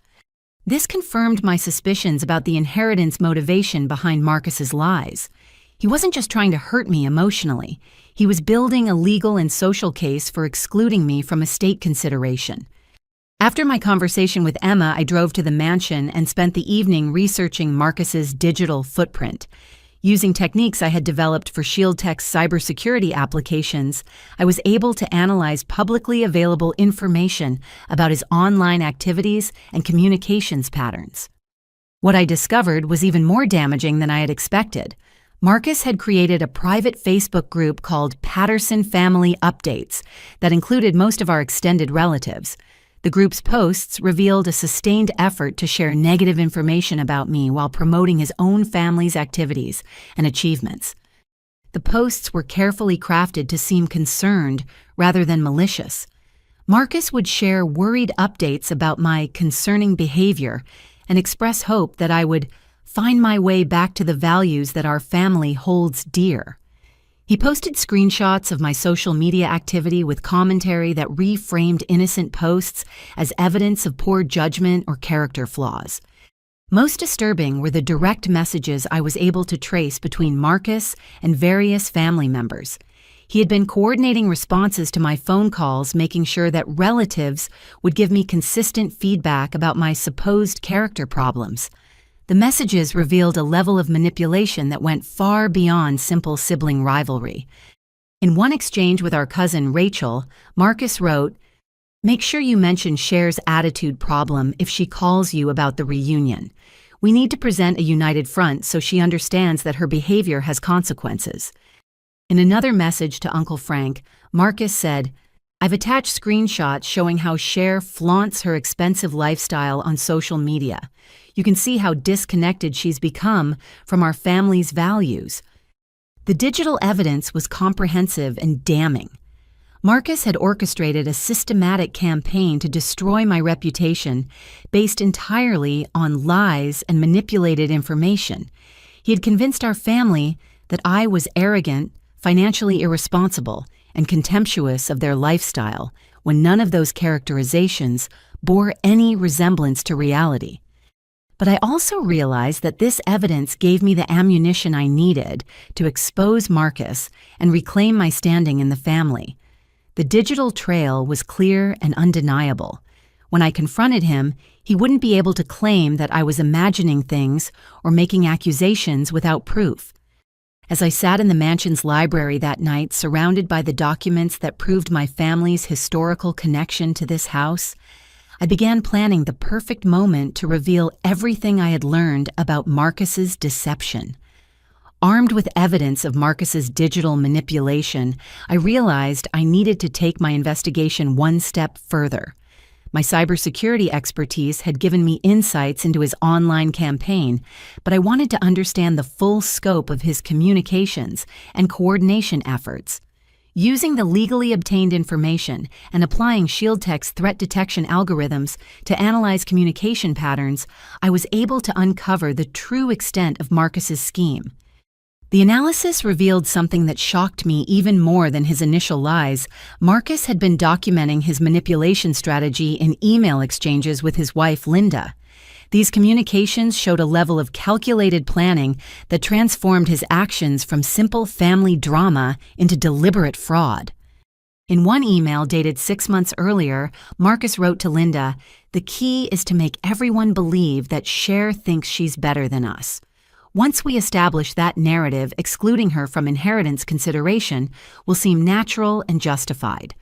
This confirmed my suspicions about the inheritance motivation behind Marcus's lies. He wasn't just trying to hurt me emotionally. He was building a legal and social case for excluding me from estate consideration. After my conversation with Emma, I drove to the mansion and spent the evening researching Marcus's digital footprint. Using techniques I had developed for ShieldTech's cybersecurity applications, I was able to analyze publicly available information about his online activities and communications patterns. What I discovered was even more damaging than I had expected. Marcus had created a private Facebook group called Patterson Family Updates that included most of our extended relatives. The group's posts revealed a sustained effort to share negative information about me while promoting his own family's activities and achievements. The posts were carefully crafted to seem concerned rather than malicious. Marcus would share worried updates about my concerning behavior and express hope that I would find my way back to the values that our family holds dear. He posted screenshots of my social media activity with commentary that reframed innocent posts as evidence of poor judgment or character flaws. Most disturbing were the direct messages I was able to trace between Marcus and various family members. He had been coordinating responses to my phone calls, making sure that relatives would give me consistent feedback about my supposed character problems. The messages revealed a level of manipulation that went far beyond simple sibling rivalry. In one exchange with our cousin Rachel, Marcus wrote, "Make sure you mention Cher's attitude problem if she calls you about the reunion. We need to present a united front so she understands that her behavior has consequences." In another message to Uncle Frank, Marcus said, "I've attached screenshots showing how Cher flaunts her expensive lifestyle on social media. You can see how disconnected she's become from our family's values." The digital evidence was comprehensive and damning. Marcus had orchestrated a systematic campaign to destroy my reputation based entirely on lies and manipulated information. He had convinced our family that I was arrogant, financially irresponsible, and contemptuous of their lifestyle, when none of those characterizations bore any resemblance to reality. But I also realized that this evidence gave me the ammunition I needed to expose Marcus and reclaim my standing in the family. The digital trail was clear and undeniable. When I confronted him, he wouldn't be able to claim that I was imagining things or making accusations without proof. As I sat in the mansion's library that night, surrounded by the documents that proved my family's historical connection to this house, I began planning the perfect moment to reveal everything I had learned about Marcus's deception. Armed with evidence of Marcus's digital manipulation, I realized I needed to take my investigation one step further. My cybersecurity expertise had given me insights into his online campaign, but I wanted to understand the full scope of his communications and coordination efforts. Using the legally obtained information and applying ShieldTech's threat detection algorithms to analyze communication patterns, I was able to uncover the true extent of Marcus's scheme. The analysis revealed something that shocked me even more than his initial lies. Marcus had been documenting his manipulation strategy in email exchanges with his wife, Linda. These communications showed a level of calculated planning that transformed his actions from simple family drama into deliberate fraud. In one email dated 6 months earlier, Marcus wrote to Linda, "The key is to make everyone believe that Cher thinks she's better than us. Once we establish that narrative, excluding her from inheritance consideration will seem natural and justified."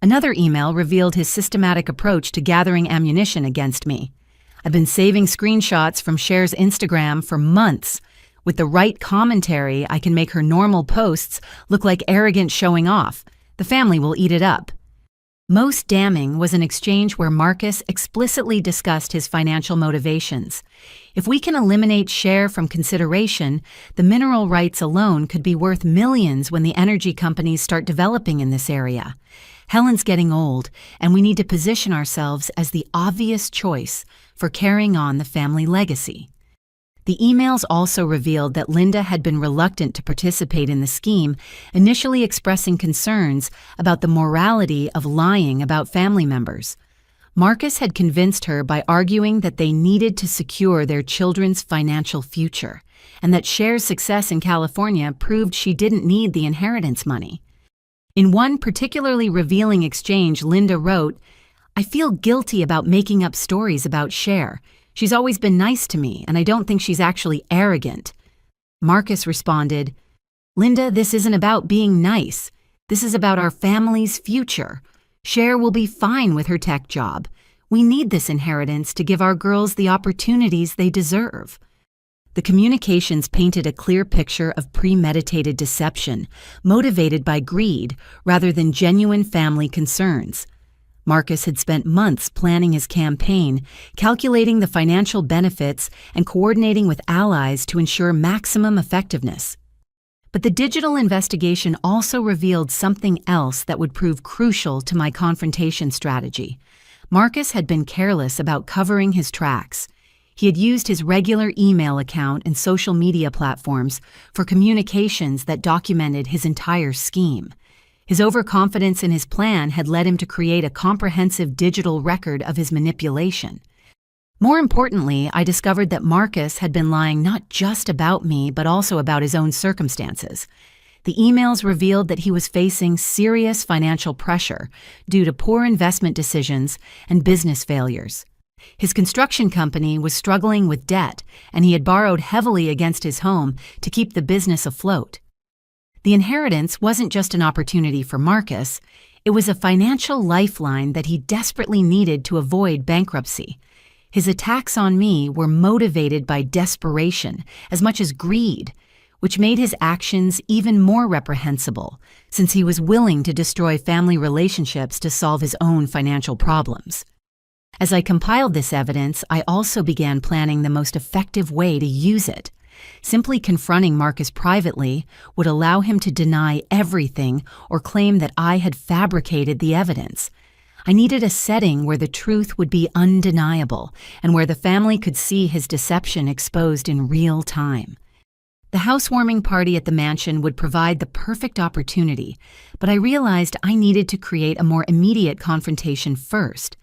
Another email revealed his systematic approach to gathering ammunition against me. "I've been saving screenshots from Cher's Instagram for months. With the right commentary, I can make her normal posts look like arrogant showing off. The family will eat it up." Most damning was an exchange where Marcus explicitly discussed his financial motivations. "If we can eliminate Cher from consideration, the mineral rights alone could be worth millions when the energy companies start developing in this area. Helen's getting old, and we need to position ourselves as the obvious choice for carrying on the family legacy." The emails also revealed that Linda had been reluctant to participate in the scheme, initially expressing concerns about the morality of lying about family members. Marcus had convinced her by arguing that they needed to secure their children's financial future, and that Cher's success in California proved she didn't need the inheritance money. In one particularly revealing exchange, Linda wrote, "I feel guilty about making up stories about Cher. She's always been nice to me, and I don't think she's actually arrogant." Marcus responded, "Linda, this isn't about being nice. This is about our family's future. Cher will be fine with her tech job. We need this inheritance to give our girls the opportunities they deserve." The communications painted a clear picture of premeditated deception, motivated by greed rather than genuine family concerns. Marcus had spent months planning his campaign, calculating the financial benefits and coordinating with allies to ensure maximum effectiveness. But the digital investigation also revealed something else that would prove crucial to my confrontation strategy. Marcus had been careless about covering his tracks. He had used his regular email account and social media platforms for communications that documented his entire scheme. His overconfidence in his plan had led him to create a comprehensive digital record of his manipulation. More importantly, I discovered that Marcus had been lying not just about me, but also about his own circumstances. The emails revealed that he was facing serious financial pressure due to poor investment decisions and business failures. His construction company was struggling with debt, and he had borrowed heavily against his home to keep the business afloat. The inheritance wasn't just an opportunity for Marcus, it was a financial lifeline that he desperately needed to avoid bankruptcy. His attacks on me were motivated by desperation as much as greed, which made his actions even more reprehensible, since he was willing to destroy family relationships to solve his own financial problems. As I compiled this evidence, I also began planning the most effective way to use it. Simply confronting Marcus privately would allow him to deny everything or claim that I had fabricated the evidence. I needed a setting where the truth would be undeniable and where the family could see his deception exposed in real time. The housewarming party at the mansion would provide the perfect opportunity, but I realized I needed to create a more immediate confrontation first.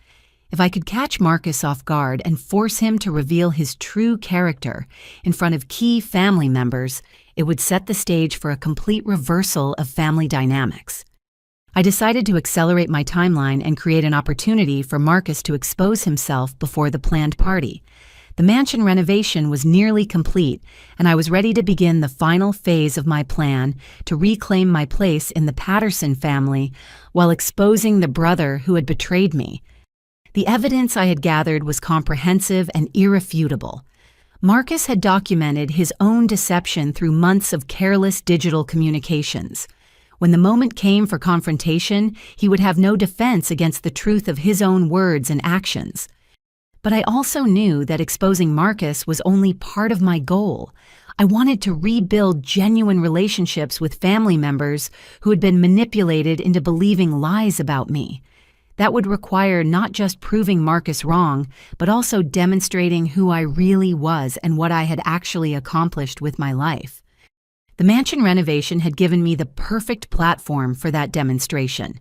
If I could catch Marcus off guard and force him to reveal his true character in front of key family members, it would set the stage for a complete reversal of family dynamics. I decided to accelerate my timeline and create an opportunity for Marcus to expose himself before the planned party. The mansion renovation was nearly complete, and I was ready to begin the final phase of my plan to reclaim my place in the Patterson family while exposing the brother who had betrayed me. The evidence I had gathered was comprehensive and irrefutable. Marcus had documented his own deception through months of careless digital communications. When the moment came for confrontation, he would have no defense against the truth of his own words and actions. But I also knew that exposing Marcus was only part of my goal. I wanted to rebuild genuine relationships with family members who had been manipulated into believing lies about me. That would require not just proving Marcus wrong, but also demonstrating who I really was and what I had actually accomplished with my life. The mansion renovation had given me the perfect platform for that demonstration.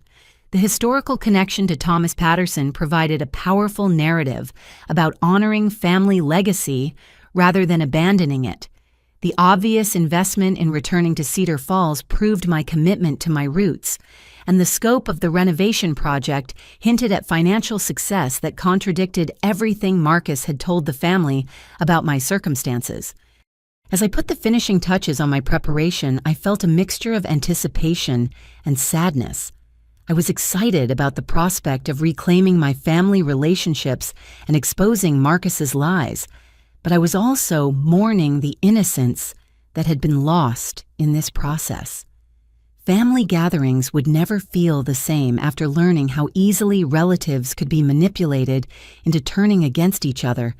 The historical connection to Thomas Patterson provided a powerful narrative about honoring family legacy rather than abandoning it. The obvious investment in returning to Cedar Falls proved my commitment to my roots, and the scope of the renovation project hinted at financial success that contradicted everything Marcus had told the family about my circumstances. As I put the finishing touches on my preparation, I felt a mixture of anticipation and sadness. I was excited about the prospect of reclaiming my family relationships and exposing Marcus's lies, but I was also mourning the innocence that had been lost in this process. Family gatherings would never feel the same after learning how easily relatives could be manipulated into turning against each other.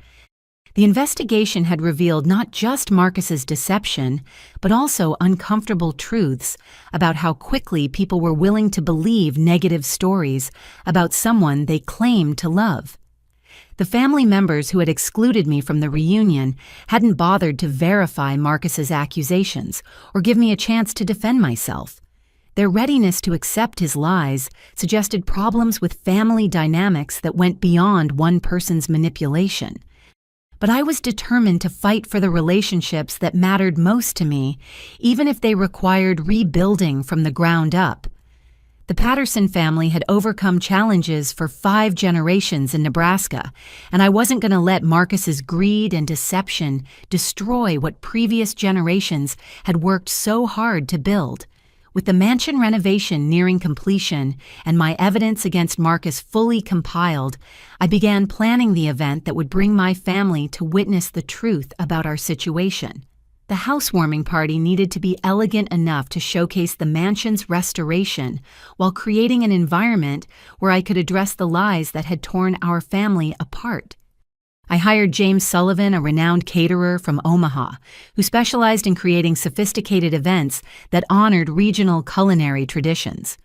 The investigation had revealed not just Marcus's deception, but also uncomfortable truths about how quickly people were willing to believe negative stories about someone they claimed to love. The family members who had excluded me from the reunion hadn't bothered to verify Marcus's accusations or give me a chance to defend myself. Their readiness to accept his lies suggested problems with family dynamics that went beyond one person's manipulation. But I was determined to fight for the relationships that mattered most to me, even if they required rebuilding from the ground up. The Patterson family had overcome challenges for 5 generations in Nebraska, and I wasn't going to let Marcus's greed and deception destroy what previous generations had worked so hard to build. With the mansion renovation nearing completion and my evidence against Marcus fully compiled, I began planning the event that would bring my family to witness the truth about our situation. The housewarming party needed to be elegant enough to showcase the mansion's restoration while creating an environment where I could address the lies that had torn our family apart. I hired James Sullivan, a renowned caterer from Omaha, who specialized in creating sophisticated events that honored regional culinary traditions.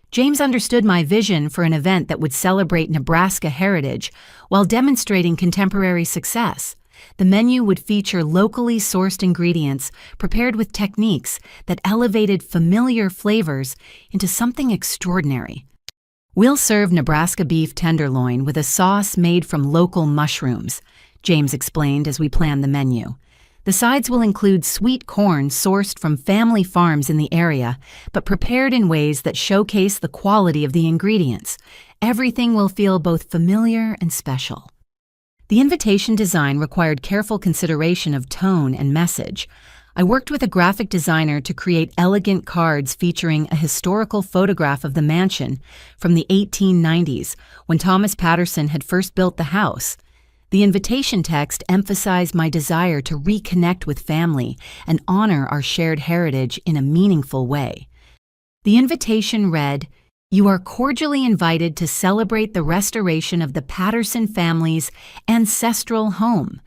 James understood my vision for an event that would celebrate Nebraska heritage while demonstrating contemporary success. The menu would feature locally sourced ingredients prepared with techniques that elevated familiar flavors into something extraordinary. "We'll serve Nebraska beef tenderloin with a sauce made from local mushrooms," James explained as we planned the menu. "The sides will include sweet corn sourced from family farms in the area, but prepared in ways that showcase the quality of the ingredients. Everything will feel both familiar and special." The invitation design required careful consideration of tone and message. I worked with a graphic designer to create elegant cards featuring a historical photograph of the mansion from the 1890s, when Thomas Patterson had first built the house. The invitation text emphasized my desire to reconnect with family and honor our shared heritage in a meaningful way. The invitation read, "You are cordially invited to celebrate the restoration of the Patterson family's ancestral home.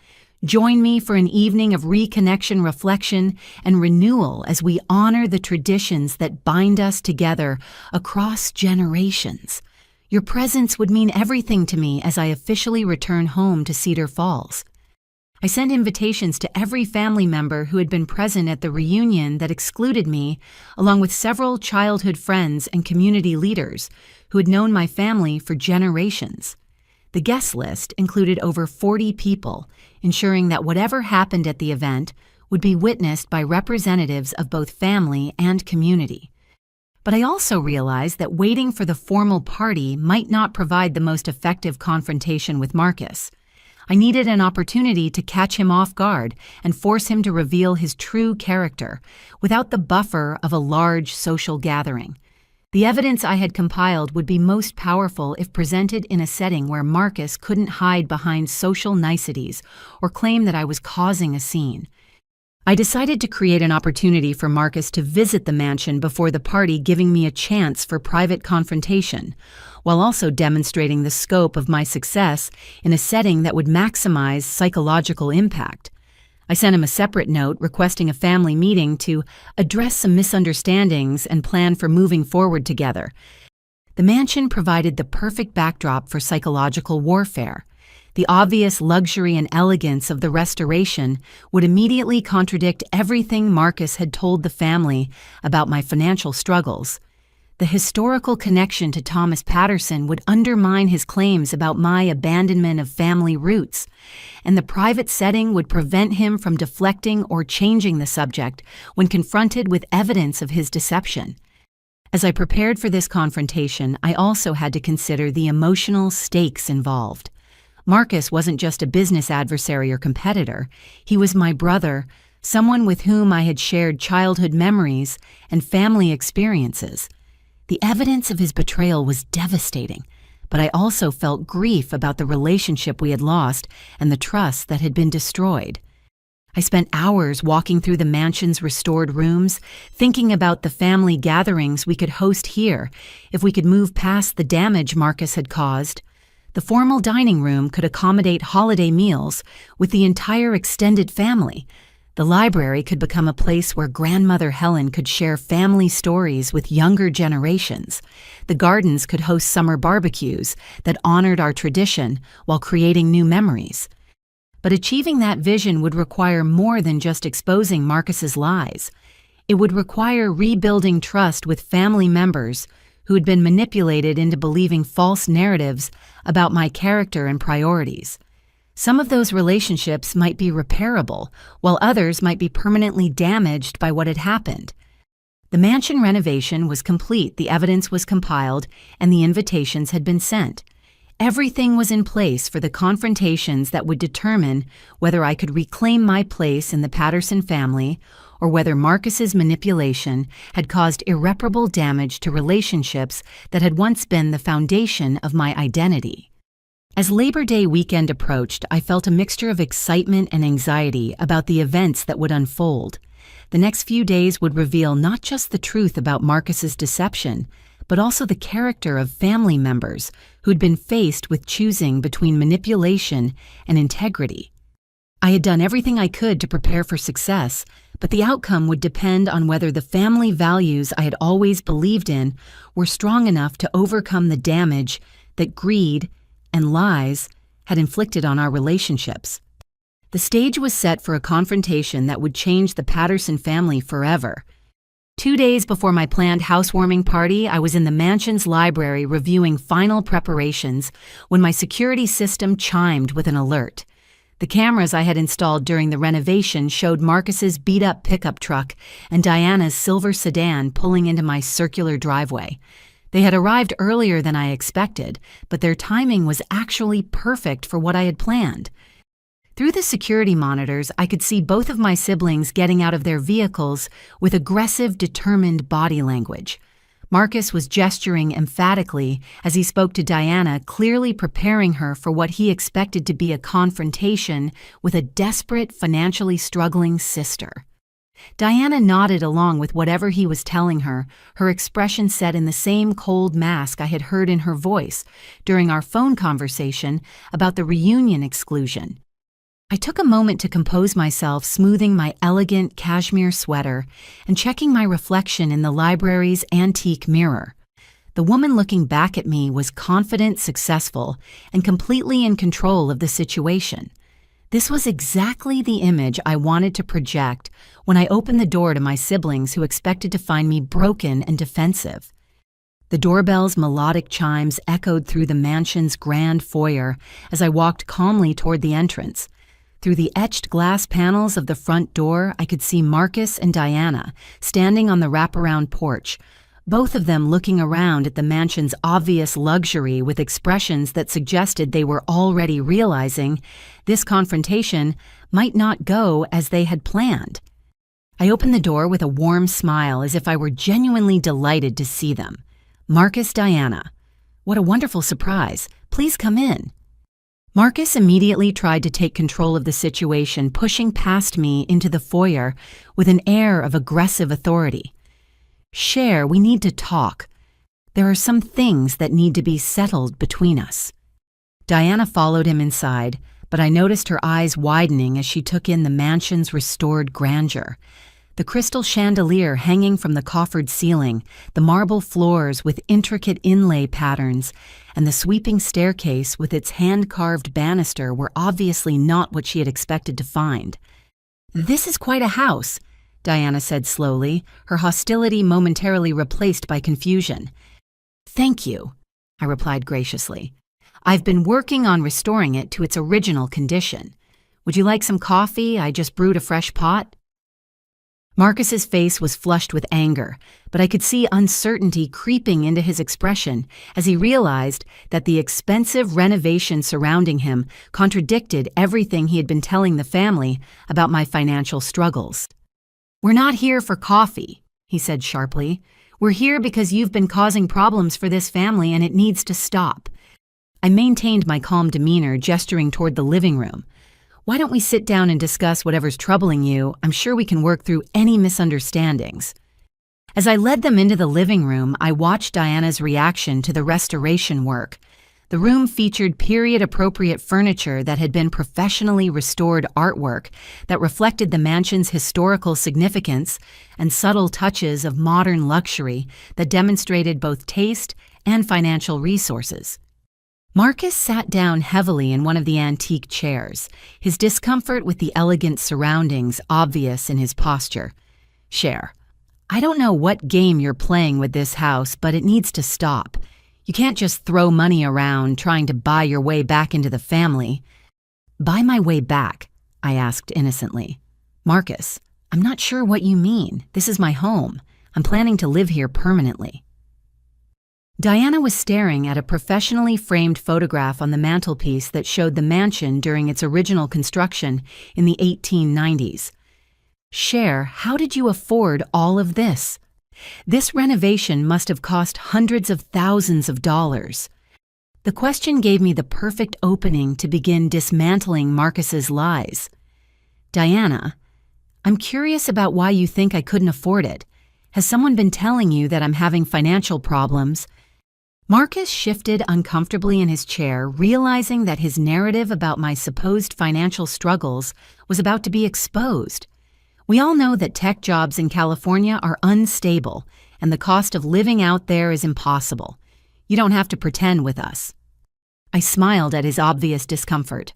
Join me for an evening of reconnection, reflection, and renewal as we honor the traditions that bind us together across generations. Your presence would mean everything to me as I officially return home to Cedar Falls." I sent invitations to every family member who had been present at the reunion that excluded me, along with several childhood friends and community leaders who had known my family for generations. The guest list included over 40 people, ensuring that whatever happened at the event would be witnessed by representatives of both family and community. But I also realized that waiting for the formal party might not provide the most effective confrontation with Marcus. I needed an opportunity to catch him off guard and force him to reveal his true character without the buffer of a large social gathering. The evidence I had compiled would be most powerful if presented in a setting where Marcus couldn't hide behind social niceties or claim that I was causing a scene. I decided to create an opportunity for Marcus to visit the mansion before the party, giving me a chance for private confrontation, while also demonstrating the scope of my success in a setting that would maximize psychological impact. I sent him a separate note requesting a family meeting to address some misunderstandings and plan for moving forward together. The mansion provided the perfect backdrop for psychological warfare. The obvious luxury and elegance of the restoration would immediately contradict everything Marcus had told the family about my financial struggles. The historical connection to Thomas Patterson would undermine his claims about my abandonment of family roots, and the private setting would prevent him from deflecting or changing the subject when confronted with evidence of his deception. As I prepared for this confrontation, I also had to consider the emotional stakes involved. Marcus wasn't just a business adversary or competitor. He was my brother, someone with whom I had shared childhood memories and family experiences. The evidence of his betrayal was devastating, but I also felt grief about the relationship we had lost and the trust that had been destroyed. I spent hours walking through the mansion's restored rooms, thinking about the family gatherings we could host here if we could move past the damage Marcus had caused. The formal dining room could accommodate holiday meals with the entire extended family. The library could become a place where Grandmother Helen could share family stories with younger generations. The gardens could host summer barbecues that honored our tradition while creating new memories. But achieving that vision would require more than just exposing Marcus's lies. It would require rebuilding trust with family members who had been manipulated into believing false narratives about my character and priorities. Some of those relationships might be repairable, while others might be permanently damaged by what had happened. The mansion renovation was complete, the evidence was compiled, and the invitations had been sent. Everything was in place for the confrontations that would determine whether I could reclaim my place in the Patterson family or whether Marcus's manipulation had caused irreparable damage to relationships that had once been the foundation of my identity. As Labor Day weekend approached, I felt a mixture of excitement and anxiety about the events that would unfold. The next few days would reveal not just the truth about Marcus's deception, but also the character of family members who'd been faced with choosing between manipulation and integrity. I had done everything I could to prepare for success, but the outcome would depend on whether the family values I had always believed in were strong enough to overcome the damage that greed and lies had inflicted on our relationships. The stage was set for a confrontation that would change the Patterson family forever. 2 days before my planned housewarming party, I was in the mansion's library reviewing final preparations when my security system chimed with an alert. The cameras I had installed during the renovation showed Marcus's beat-up pickup truck and Diana's silver sedan pulling into my circular driveway. They had arrived earlier than I expected, but their timing was actually perfect for what I had planned. Through the security monitors, I could see both of my siblings getting out of their vehicles with aggressive, determined body language. Marcus was gesturing emphatically as he spoke to Diana, clearly preparing her for what he expected to be a confrontation with a desperate, financially struggling sister. Diana nodded along with whatever he was telling her, her expression set in the same cold mask I had heard in her voice during our phone conversation about the reunion exclusion. I took a moment to compose myself, smoothing my elegant cashmere sweater and checking my reflection in the library's antique mirror. The woman looking back at me was confident, successful, and completely in control of the situation. This was exactly the image I wanted to project when I opened the door to my siblings who expected to find me broken and defensive. The doorbell's melodic chimes echoed through the mansion's grand foyer as I walked calmly toward the entrance. Through the etched glass panels of the front door, I could see Marcus and Diana standing on the wraparound porch, both of them looking around at the mansion's obvious luxury with expressions that suggested they were already realizing this confrontation might not go as they had planned. I opened the door with a warm smile as if I were genuinely delighted to see them. Marcus, Diana. What a wonderful surprise. Please come in. Marcus immediately tried to take control of the situation, pushing past me into the foyer with an air of aggressive authority. Cher, we need to talk. There are some things that need to be settled between us. Diana followed him inside, but I noticed her eyes widening as she took in the mansion's restored grandeur. The crystal chandelier hanging from the coffered ceiling, the marble floors with intricate inlay patterns, and the sweeping staircase with its hand-carved banister were obviously not what she had expected to find. "This is quite a house," Diana said slowly, her hostility momentarily replaced by confusion. "Thank you," I replied graciously. "I've been working on restoring it to its original condition. Would you like some coffee? I just brewed a fresh pot." Marcus's face was flushed with anger, but I could see uncertainty creeping into his expression as he realized that the expensive renovation surrounding him contradicted everything he had been telling the family about my financial struggles. "We're not here for coffee," he said sharply. "We're here because you've been causing problems for this family and it needs to stop." I maintained my calm demeanor, gesturing toward the living room. "Why don't we sit down and discuss whatever's troubling you? I'm sure we can work through any misunderstandings." As I led them into the living room, I watched Diana's reaction to the restoration work. The room featured period-appropriate furniture that had been professionally restored artwork that reflected the mansion's historical significance and subtle touches of modern luxury that demonstrated both taste and financial resources. Marcus sat down heavily in one of the antique chairs, his discomfort with the elegant surroundings obvious in his posture. "Cher, I don't know what game you're playing with this house, but it needs to stop. You can't just throw money around trying to buy your way back into the family." "Buy my way back?" I asked innocently. "Marcus, I'm not sure what you mean. This is my home. I'm planning to live here permanently." Diana was staring at a professionally framed photograph on the mantelpiece that showed the mansion during its original construction in the 1890s. "Cher, how did you afford all of this? This renovation must have cost hundreds of thousands of dollars." The question gave me the perfect opening to begin dismantling Marcus's lies. "Diana, I'm curious about why you think I couldn't afford it. Has someone been telling you that I'm having financial problems?" Marcus shifted uncomfortably in his chair, realizing that his narrative about my supposed financial struggles was about to be exposed. We all know that tech jobs in California are unstable, and the cost of living out there is impossible. You don't have to pretend with us. I smiled at his obvious discomfort.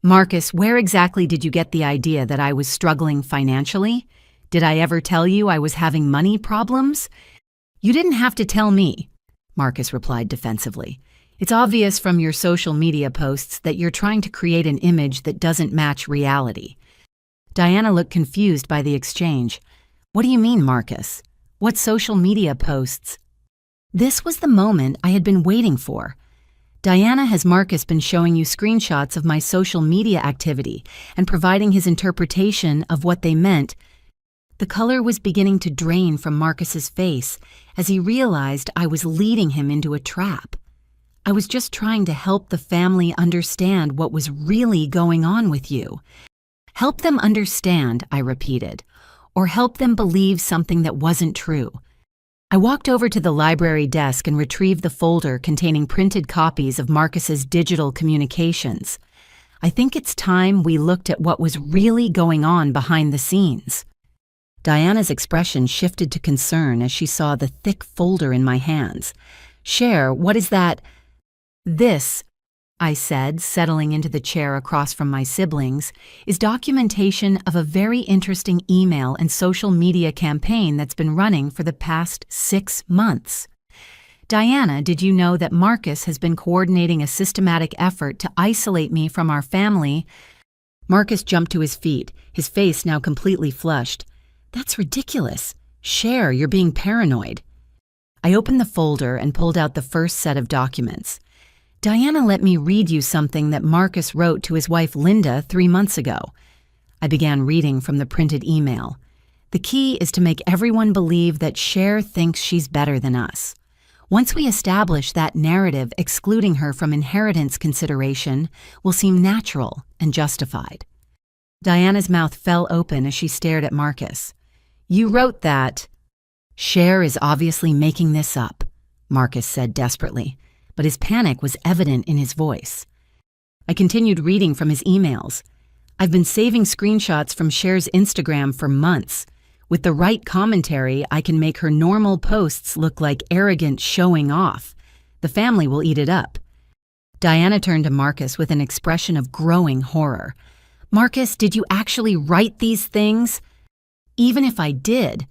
"Marcus, where exactly did you get the idea that I was struggling financially? Did I ever tell you I was having money problems?" "You didn't have to tell me," Marcus replied defensively. "It's obvious from your social media posts that you're trying to create an image that doesn't match reality." Diana looked confused by the exchange. "What do you mean, Marcus? What social media posts?" This was the moment I had been waiting for. "Diana, has Marcus been showing you screenshots of my social media activity and providing his interpretation of what they meant?" The color was beginning to drain from Marcus's face as he realized I was leading him into a trap. "I was just trying to help the family understand what was really going on with you." "Help them understand," I repeated, "or help them believe something that wasn't true." I walked over to the library desk and retrieved the folder containing printed copies of Marcus's digital communications. "I think it's time we looked at what was really going on behind the scenes." Diana's expression shifted to concern as she saw the thick folder in my hands. "Cher, what is that?" "This," I said, settling into the chair across from my siblings, "is documentation of a very interesting email and social media campaign that's been running for the past 6 months. Diana, did you know that Marcus has been coordinating a systematic effort to isolate me from our family?" Marcus jumped to his feet, his face now completely flushed. "That's ridiculous. Cher, you're being paranoid." I opened the folder and pulled out the first set of documents. Diana let me read you something that Marcus wrote to his wife Linda 3 months ago. I began reading from the printed email. The key is to make everyone believe that Cher thinks she's better than us. Once we establish that narrative, excluding her from inheritance consideration will seem natural and justified. Diana's mouth fell open as she stared at Marcus. You wrote that. Cher is obviously making this up, Marcus said desperately, but his panic was evident in his voice. I continued reading from his emails. I've been saving screenshots from Cher's Instagram for months. With the right commentary, I can make her normal posts look like arrogant showing off. The family will eat it up. Diana turned to Marcus with an expression of growing horror. Marcus, did you actually write these things? Even if I did,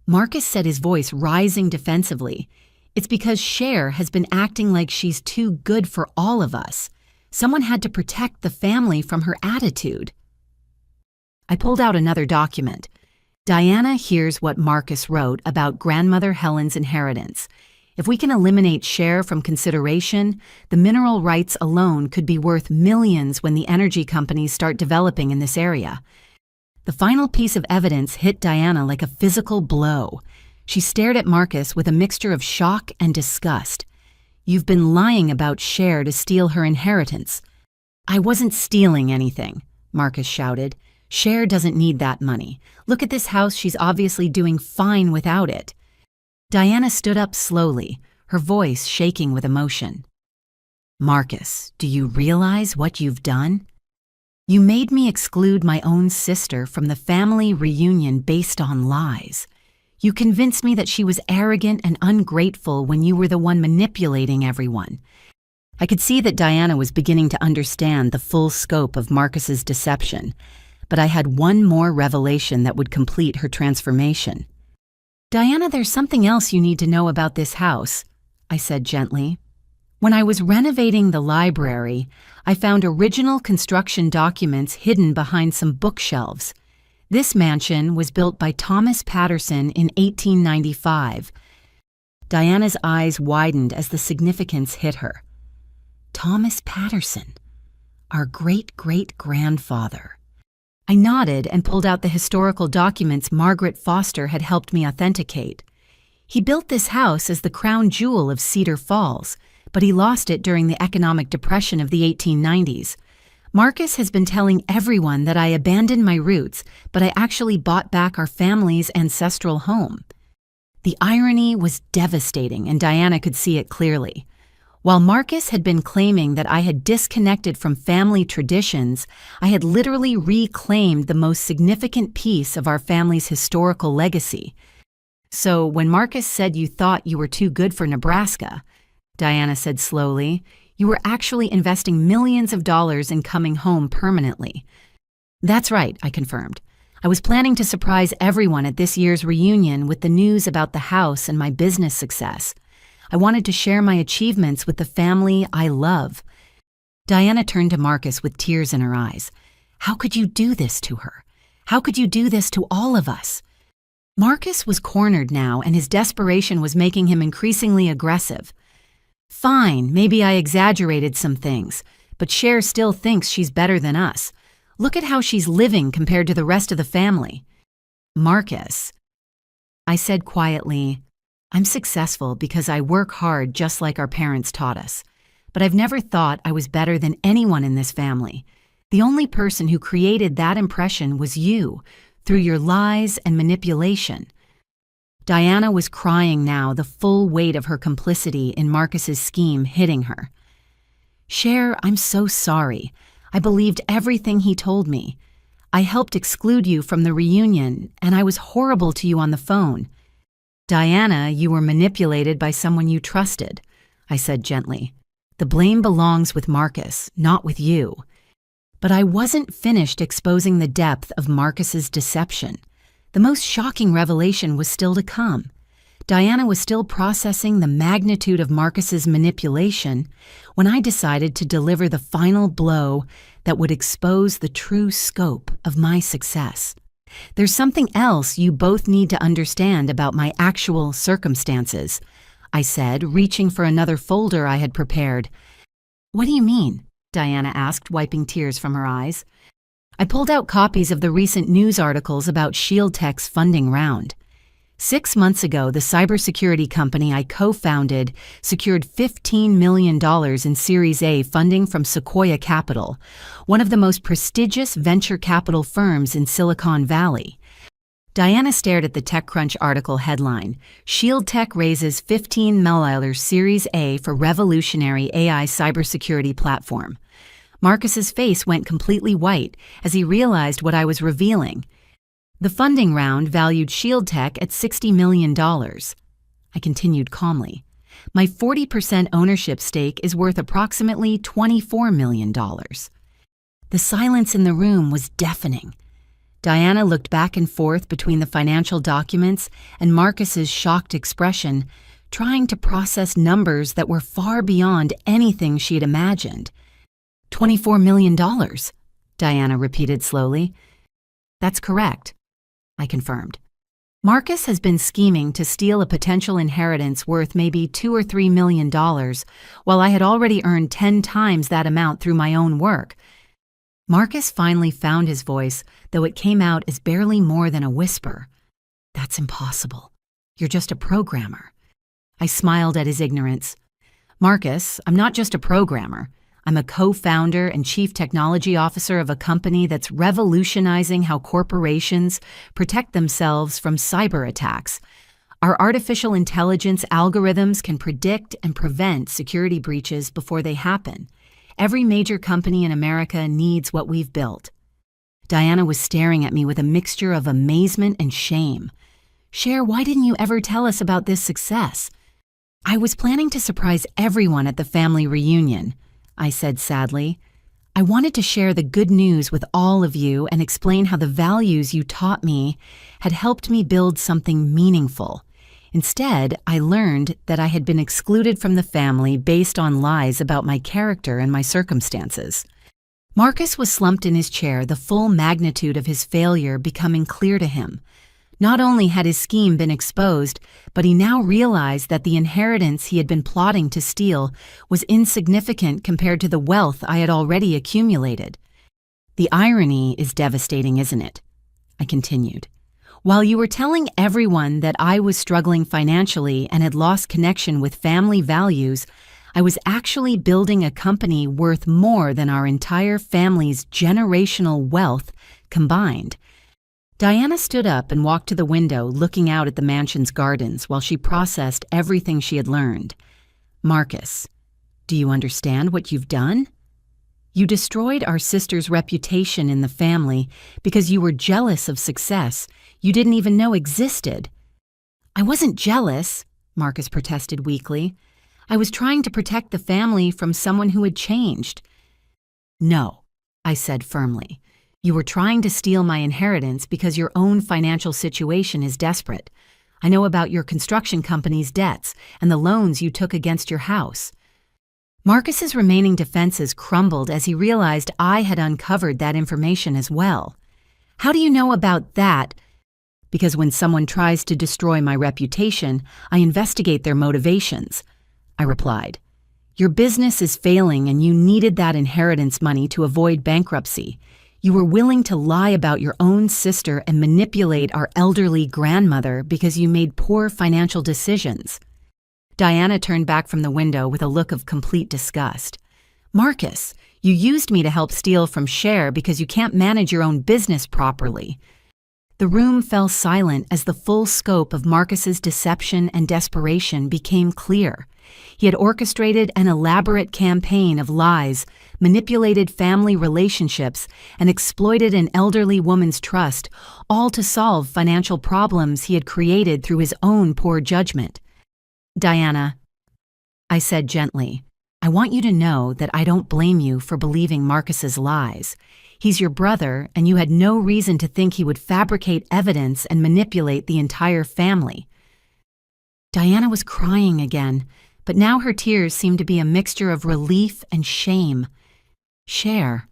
Marcus said, his voice rising defensively. It's because Cher has been acting like she's too good for all of us. Someone had to protect the family from her attitude. I pulled out another document. Diana hears what Marcus wrote about grandmother Helen's inheritance. If we can eliminate Cher from consideration, the mineral rights alone could be worth millions when the energy companies start developing in this area. The final piece of evidence hit Diana like a physical blow. She stared at Marcus with a mixture of shock and disgust. You've been lying about Cher to steal her inheritance. I wasn't stealing anything, Marcus shouted. Cher doesn't need that money. Look at this house, she's obviously doing fine without it. Diana stood up slowly, her voice shaking with emotion. Marcus, do you realize what you've done? You made me exclude my own sister from the family reunion based on lies. You convinced me that she was arrogant and ungrateful when you were the one manipulating everyone. I could see that Diana was beginning to understand the full scope of Marcus's deception, but I had one more revelation that would complete her transformation. Diana, there's something else you need to know about this house, I said gently. When I was renovating the library, I found original construction documents hidden behind some bookshelves. This mansion was built by Thomas Patterson in 1895. Diana's eyes widened as the significance hit her. Thomas Patterson, our great-great-grandfather. I nodded and pulled out the historical documents Margaret Foster had helped me authenticate. He built this house as the crown jewel of Cedar Falls, but he lost it during the economic depression of the 1890s. Marcus has been telling everyone that I abandoned my roots, but I actually bought back our family's ancestral home. The irony was devastating, and Diana could see it clearly. While Marcus had been claiming that I had disconnected from family traditions, I had literally reclaimed the most significant piece of our family's historical legacy. So when Marcus said you thought you were too good for Nebraska, Diana said slowly, you were actually investing millions of dollars in coming home permanently. That's right, I confirmed. I was planning to surprise everyone at this year's reunion with the news about the house and my business success. I wanted to share my achievements with the family I love. Diana turned to Marcus with tears in her eyes. How could you do this to her? How could you do this to all of us? Marcus was cornered now, and his desperation was making him increasingly aggressive. Fine, maybe I exaggerated some things, but Cher still thinks she's better than us. Look at how she's living compared to the rest of the family. Marcus, I said quietly, I'm successful because I work hard just like our parents taught us. But I've never thought I was better than anyone in this family. The only person who created that impression was you, through your lies and manipulation. Diana was crying now, the full weight of her complicity in Marcus's scheme hitting her. Cher, I'm so sorry. I believed everything he told me. I helped exclude you from the reunion, and I was horrible to you on the phone. Diana, you were manipulated by someone you trusted, I said gently. The blame belongs with Marcus, not with you. But I wasn't finished exposing the depth of Marcus's deception. The most shocking revelation was still to come. Diana was still processing the magnitude of Marcus's manipulation when I decided to deliver the final blow that would expose the true scope of my success. There's something else you both need to understand about my actual circumstances. I said, reaching for another folder I had prepared. What do you mean? Diana asked, wiping tears from her eyes. I pulled out copies of the recent news articles about Shield Tech's funding round. 6 months ago, the cybersecurity company I co-founded secured $15 million in Series A funding from Sequoia Capital, one of the most prestigious venture capital firms in Silicon Valley. Diana stared at the TechCrunch article headline, Shield Tech raises $15 million Series A for revolutionary AI cybersecurity platform. Marcus's face went completely white as he realized what I was revealing. The funding round valued Shield Tech at $60 million. I continued calmly. My 40% ownership stake is worth approximately $24 million. The silence in the room was deafening. Diana looked back and forth between the financial documents and Marcus's shocked expression, trying to process numbers that were far beyond anything she had imagined. $24 million, Diana repeated slowly. That's correct, I confirmed. Marcus has been scheming to steal a potential inheritance worth maybe $2 or $3 million, while I had already earned 10 times that amount through my own work. Marcus finally found his voice, though it came out as barely more than a whisper. That's impossible. You're just a programmer. I smiled at his ignorance. Marcus, I'm not just a programmer. I'm a co-founder and chief technology officer of a company that's revolutionizing how corporations protect themselves from cyber attacks. Our artificial intelligence algorithms can predict and prevent security breaches before they happen. Every major company in America needs what we've built. Diana was staring at me with a mixture of amazement and shame. Cher, why didn't you ever tell us about this success? I was planning to surprise everyone at the family reunion, I said sadly. I wanted to share the good news with all of you and explain how the values you taught me had helped me build something meaningful. Instead, I learned that I had been excluded from the family based on lies about my character and my circumstances. Marcus was slumped in his chair, the full magnitude of his failure becoming clear to him. Not only had his scheme been exposed, but he now realized that the inheritance he had been plotting to steal was insignificant compared to the wealth I had already accumulated. The irony is devastating, isn't it? I continued. While you were telling everyone that I was struggling financially and had lost connection with family values, I was actually building a company worth more than our entire family's generational wealth combined. Diana stood up and walked to the window, looking out at the mansion's gardens while she processed everything she had learned. Marcus, do you understand what you've done? You destroyed our sister's reputation in the family because you were jealous of success you didn't even know existed. I wasn't jealous, Marcus protested weakly. I was trying to protect the family from someone who had changed. No, I said firmly. You were trying to steal my inheritance because your own financial situation is desperate. I know about your construction company's debts and the loans you took against your house. Marcus's remaining defenses crumbled as he realized I had uncovered that information as well. How do you know about that? Because when someone tries to destroy my reputation, I investigate their motivations, I replied. Your business is failing and you needed that inheritance money to avoid bankruptcy. You were willing to lie about your own sister and manipulate our elderly grandmother because you made poor financial decisions. Diana turned back from the window with a look of complete disgust. Marcus, you used me to help steal from Cher because you can't manage your own business properly. The room fell silent as the full scope of Marcus's deception and desperation became clear. He had orchestrated an elaborate campaign of lies, manipulated family relationships, and exploited an elderly woman's trust, all to solve financial problems he had created through his own poor judgment. Diana, I said gently, I want you to know that I don't blame you for believing Marcus's lies. He's your brother, and you had no reason to think he would fabricate evidence and manipulate the entire family. Diana was crying again, but now her tears seemed to be a mixture of relief and shame. Cher,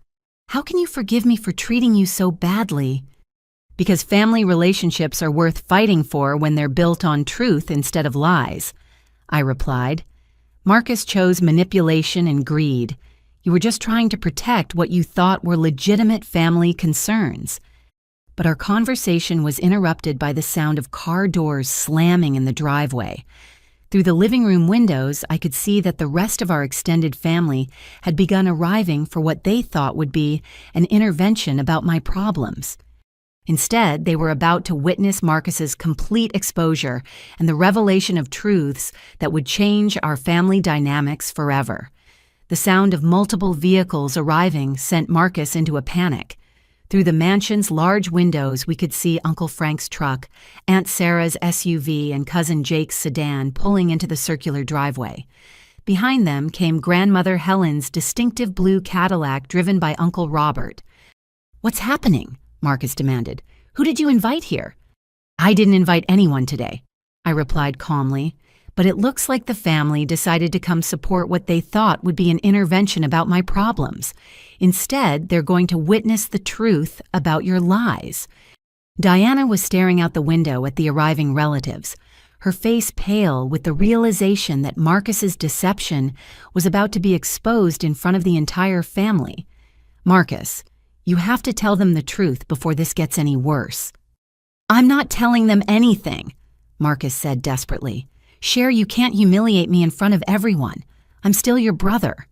how can you forgive me for treating you so badly? Because family relationships are worth fighting for when they're built on truth instead of lies. I replied. Marcus chose manipulation and greed. You were just trying to protect what you thought were legitimate family concerns. But our conversation was interrupted by the sound of car doors slamming in the driveway. Through the living room windows, I could see that the rest of our extended family had begun arriving for what they thought would be an intervention about my problems. Instead, they were about to witness Marcus's complete exposure and the revelation of truths that would change our family dynamics forever. The sound of multiple vehicles arriving sent Marcus into a panic. Through the mansion's large windows, we could see Uncle Frank's truck, Aunt Sarah's SUV, and Cousin Jake's sedan pulling into the circular driveway. Behind them came Grandmother Helen's distinctive blue Cadillac driven by Uncle Robert. "What's happening?" Marcus demanded. "Who did you invite here?" "I didn't invite anyone today," I replied calmly, but it looks like the family decided to come support what they thought would be an intervention about my problems. Instead, they're going to witness the truth about your lies. Diana was staring out the window at the arriving relatives, her face pale with the realization that Marcus's deception was about to be exposed in front of the entire family. "Marcus, you have to tell them the truth before this gets any worse." "I'm not telling them anything," Marcus said desperately. "Cher, you can't humiliate me in front of everyone. I'm still your brother."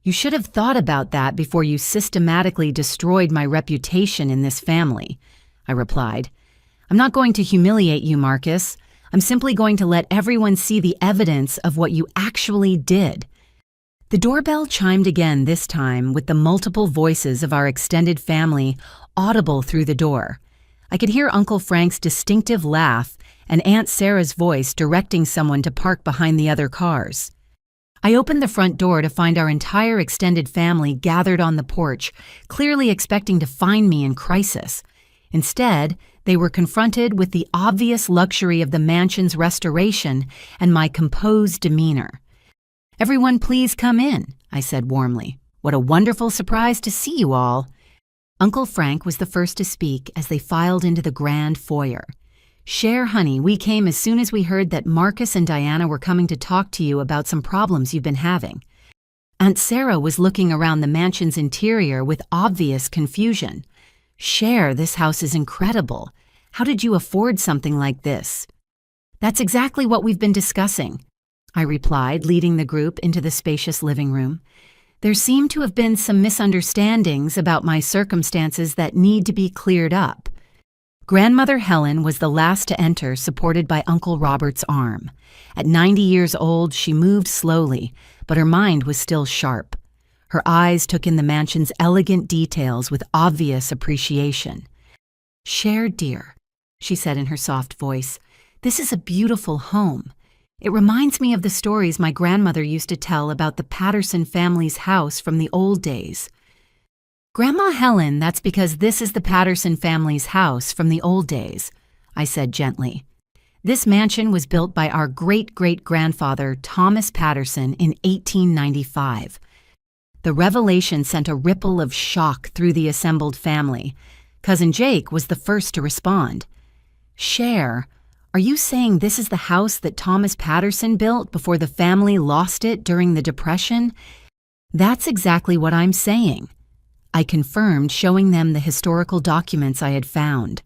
"You should have thought about that before you systematically destroyed my reputation in this family," I replied. "I'm not going to humiliate you, Marcus. I'm simply going to let everyone see the evidence of what you actually did." The doorbell chimed again this time with the multiple voices of our extended family audible through the door. I could hear Uncle Frank's distinctive laugh and Aunt Sarah's voice directing someone to park behind the other cars. I opened the front door to find our entire extended family gathered on the porch, clearly expecting to find me in crisis. Instead, they were confronted with the obvious luxury of the mansion's restoration and my composed demeanor. "Everyone please come in," I said warmly. "What a wonderful surprise to see you all." Uncle Frank was the first to speak as they filed into the grand foyer. "Cher, honey, we came as soon as we heard that Marcus and Diana were coming to talk to you about some problems you've been having." Aunt Sarah was looking around the mansion's interior with obvious confusion. "Cher, this house is incredible. How did you afford something like this?" "That's exactly what we've been discussing," I replied, leading the group into the spacious living room. "There seem to have been some misunderstandings about my circumstances that need to be cleared up." Grandmother Helen was the last to enter, supported by Uncle Robert's arm. At 90 years old, she moved slowly, but her mind was still sharp. Her eyes took in the mansion's elegant details with obvious appreciation. "Cher, dear," she said in her soft voice, "this is a beautiful home. It reminds me of the stories my grandmother used to tell about the Patterson family's house from the old days." "Grandma Helen, that's because this is the Patterson family's house from the old days," I said gently. "This mansion was built by our great-great-grandfather, Thomas Patterson, in 1895. The revelation sent a ripple of shock through the assembled family. Cousin Jake was the first to respond. "Cher, are you saying this is the house that Thomas Patterson built before the family lost it during the Depression?" "That's exactly what I'm saying," I confirmed, showing them the historical documents I had found.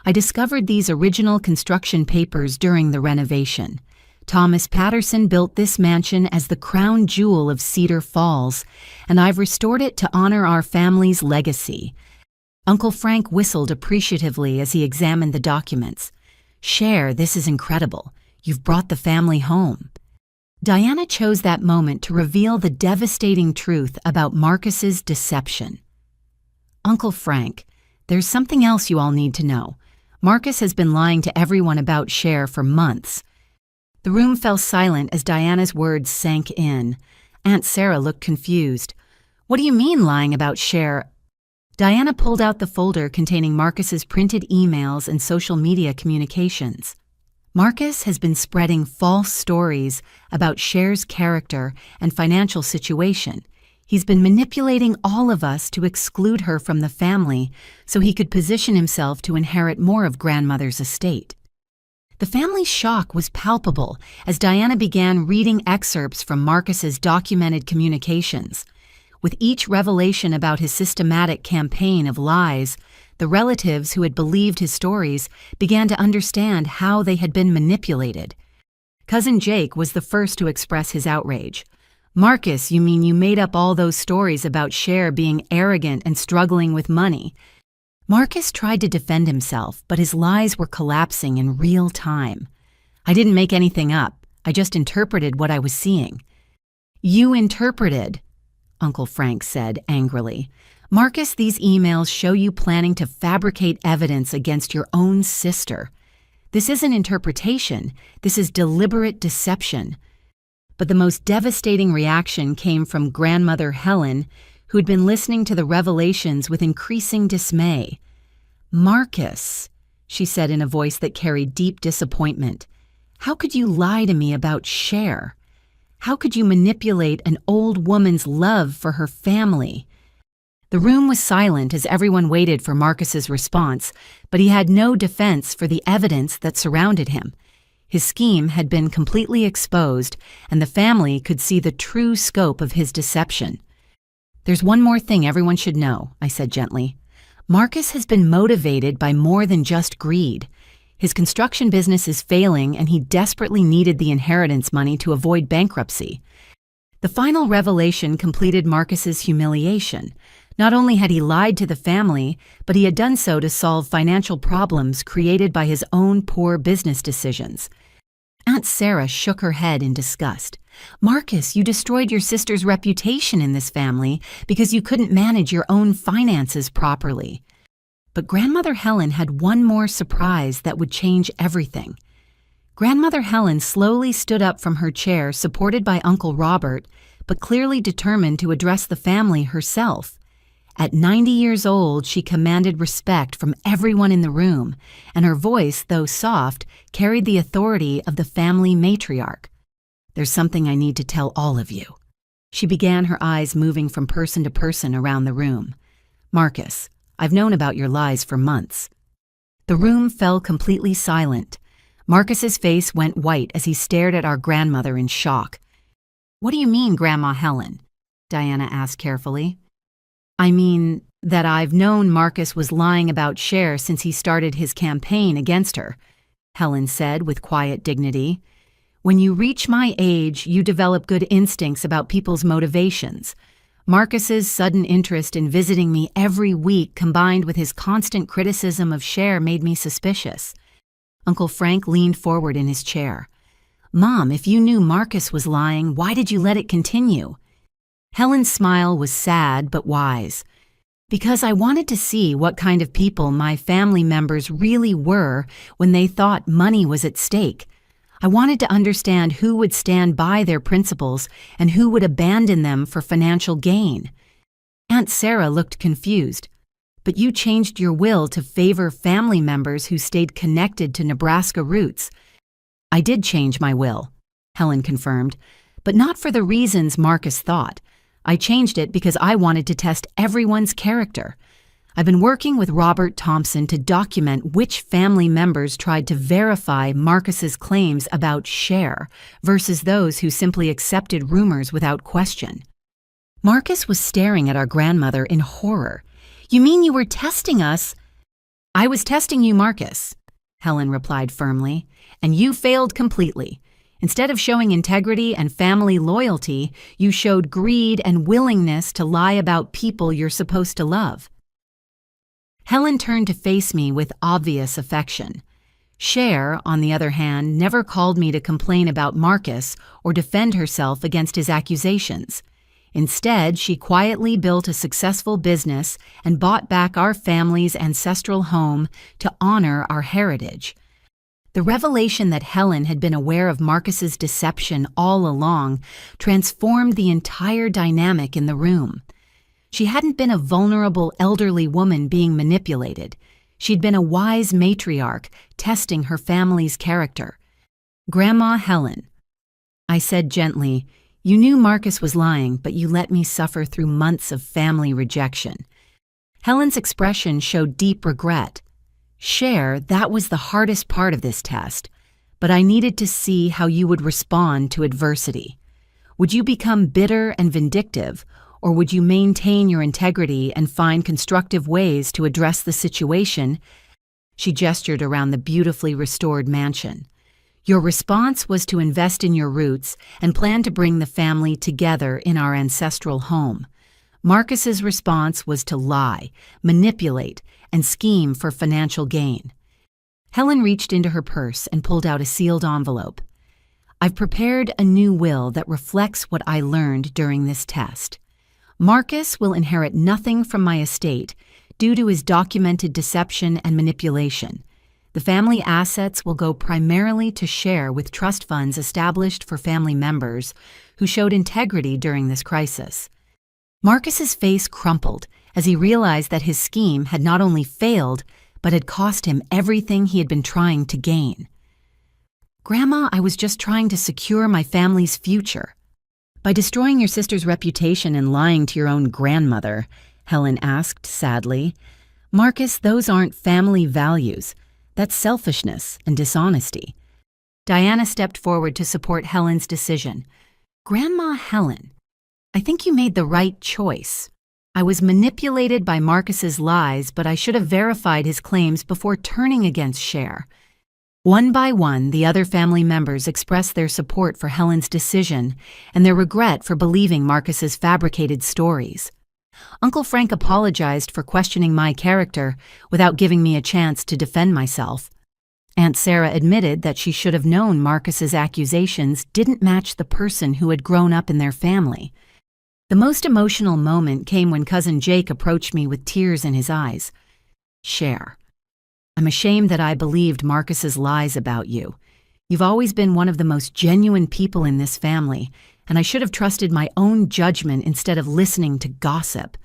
I discovered these original construction papers during the renovation. Thomas Patterson built this mansion as the crown jewel of Cedar Falls, and I've restored it to honor our family's legacy. Uncle Frank whistled appreciatively as he examined the documents. "Cher, this is incredible. You've brought the family home." Diana chose that moment to reveal the devastating truth about Marcus's deception. "Uncle Frank, there's something else you all need to know. Marcus has been lying to everyone about Cher for months." The room fell silent as Diana's words sank in. Aunt Sarah looked confused. "What do you mean lying about Cher?" Diana pulled out the folder containing Marcus's printed emails and social media communications. "Marcus has been spreading false stories about Cher's character and financial situation. He's been manipulating all of us to exclude her from the family so he could position himself to inherit more of grandmother's estate." The family's shock was palpable as Diana began reading excerpts from Marcus's documented communications. With each revelation about his systematic campaign of lies, the relatives who had believed his stories began to understand how they had been manipulated. Cousin Jake was the first to express his outrage. "Marcus, you mean you made up all those stories about Cher being arrogant and struggling with money?" Marcus tried to defend himself, but his lies were collapsing in real time. "I didn't make anything up. I just interpreted what I was seeing." "You interpreted," Uncle Frank said angrily. "Marcus, these emails show you planning to fabricate evidence against your own sister. This isn't interpretation. This is deliberate deception." But the most devastating reaction came from grandmother Helen, who'd been listening to the revelations with increasing dismay. "Marcus," she said in a voice that carried deep disappointment, "how could you lie to me about Cher? How could you manipulate an old woman's love for her family?" The room was silent as everyone waited for Marcus's response, but he had no defense for the evidence that surrounded him. His scheme had been completely exposed, and the family could see the true scope of his deception. "There's one more thing everyone should know," I said gently. "Marcus has been motivated by more than just greed. His construction business is failing, and he desperately needed the inheritance money to avoid bankruptcy." The final revelation completed Marcus's humiliation. Not only had he lied to the family, but he had done so to solve financial problems created by his own poor business decisions. Aunt Sarah shook her head in disgust. "Marcus, you destroyed your sister's reputation in this family because you couldn't manage your own finances properly." But Grandmother Helen had one more surprise that would change everything. Grandmother Helen slowly stood up from her chair, supported by Uncle Robert, but clearly determined to address the family herself. At 90 years old, she commanded respect from everyone in the room, and her voice, though soft, carried the authority of the family matriarch. "There's something I need to tell all of you." She began, her eyes moving from person to person around the room. "Marcus, I've known about your lies for months." The room fell completely silent. Marcus's face went white as he stared at our grandmother in shock. "What do you mean, Grandma Helen?" Diana asked carefully. "I mean that I've known Marcus was lying about Cher since he started his campaign against her," Helen said with quiet dignity. "When you reach my age, you develop good instincts about people's motivations. Marcus's sudden interest in visiting me every week combined with his constant criticism of Cher made me suspicious." Uncle Frank leaned forward in his chair. "Mom, if you knew Marcus was lying, why did you let it continue?" Helen's smile was sad but wise. "Because I wanted to see what kind of people my family members really were when they thought money was at stake. I wanted to understand who would stand by their principles and who would abandon them for financial gain." Aunt Sarah looked confused. "But you changed your will to favor family members who stayed connected to Nebraska roots." "I did change my will," Helen confirmed, "but not for the reasons Marcus thought. I changed it because I wanted to test everyone's character. I've been working with Robert Thompson to document which family members tried to verify Marcus's claims about Cher versus those who simply accepted rumors without question." Marcus was staring at our grandmother in horror. "You mean you were testing us?" "I was testing you, Marcus," Helen replied firmly, "and you failed completely. Instead of showing integrity and family loyalty, you showed greed and willingness to lie about people you're supposed to love." Helen turned to face me with obvious affection. Cher, on the other hand, never called me to complain about Marcus or defend herself against his accusations. Instead, she quietly built a successful business and bought back our family's ancestral home to honor our heritage. The revelation that Helen had been aware of Marcus's deception all along transformed the entire dynamic in the room. She hadn't been a vulnerable elderly woman being manipulated. She'd been a wise matriarch testing her family's character. "Grandma Helen," I said gently, "you knew Marcus was lying, but you let me suffer through months of family rejection." Helen's expression showed deep regret. "Cher, that was the hardest part of this test. but I needed to see how you would respond to adversity. Would you become bitter and vindictive, or would you maintain your integrity and find constructive ways to address the situation? She gestured around the beautifully restored mansion. Your response was to invest in your roots and plan to bring the family together in our ancestral home. Marcus's response was to lie, manipulate, and scheme for financial gain. Helen reached into her purse and pulled out a sealed envelope. I've prepared a new will that reflects what I learned during this test. Marcus will inherit nothing from my estate due to his documented deception and manipulation. The family assets will go primarily to share with trust funds established for family members who showed integrity during this crisis. Marcus's face crumpled as he realized that his scheme had not only failed, but had cost him everything he had been trying to gain. Grandma, I was just trying to secure my family's future. By destroying your sister's reputation and lying to your own grandmother, Helen asked sadly. Marcus, those aren't family values. That's selfishness and dishonesty. Diana stepped forward to support Helen's decision. Grandma Helen, I think you made the right choice. I was manipulated by Marcus's lies, but I should have verified his claims before turning against Cher. One by one, the other family members expressed their support for Helen's decision and their regret for believing Marcus's fabricated stories. Uncle Frank apologized for questioning my character without giving me a chance to defend myself. Aunt Sarah admitted that she should have known Marcus's accusations didn't match the person who had grown up in their family. The most emotional moment came when Cousin Jake approached me with tears in his eyes. Cher, I'm ashamed that I believed Marcus's lies about you. You've always been one of the most genuine people in this family, and I should have trusted my own judgment instead of listening to gossip.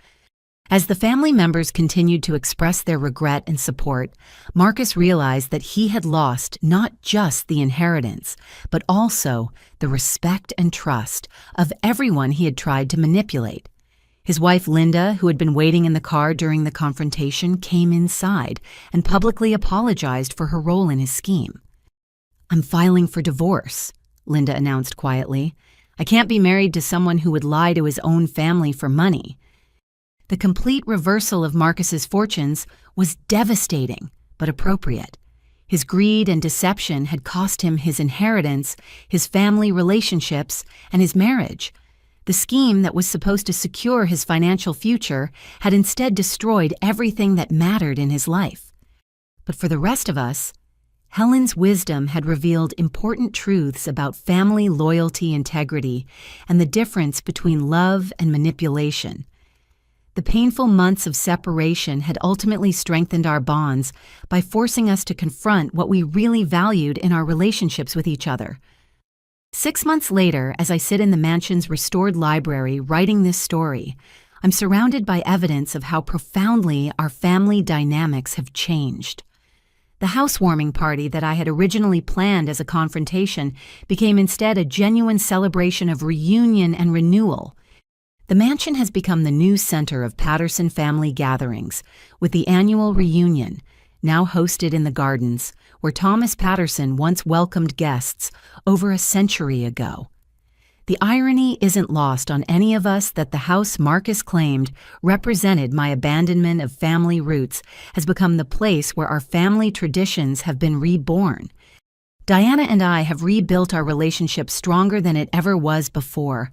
As the family members continued to express their regret and support, Marcus realized that he had lost not just the inheritance, but also the respect and trust of everyone he had tried to manipulate. His wife Linda, who had been waiting in the car during the confrontation, came inside and publicly apologized for her role in his scheme. I'm filing for divorce, Linda announced quietly. I can't be married to someone who would lie to his own family for money. The complete reversal of Marcus's fortunes was devastating, but appropriate. His greed and deception had cost him his inheritance, his family relationships, and his marriage. The scheme that was supposed to secure his financial future had instead destroyed everything that mattered in his life. But for the rest of us, Helen's wisdom had revealed important truths about family loyalty, integrity, and the difference between love and manipulation. The painful months of separation had ultimately strengthened our bonds by forcing us to confront what we really valued in our relationships with each other. 6 months later, as I sit in the mansion's restored library writing this story, I'm surrounded by evidence of how profoundly our family dynamics have changed. The housewarming party that I had originally planned as a confrontation became instead a genuine celebration of reunion and renewal. The mansion has become the new center of Patterson family gatherings, with the annual reunion, now hosted in the gardens, where Thomas Patterson once welcomed guests over a century ago. The irony isn't lost on any of us that the house Marcus claimed represented my abandonment of family roots has become the place where our family traditions have been reborn. Diana and I have rebuilt our relationship stronger than it ever was before.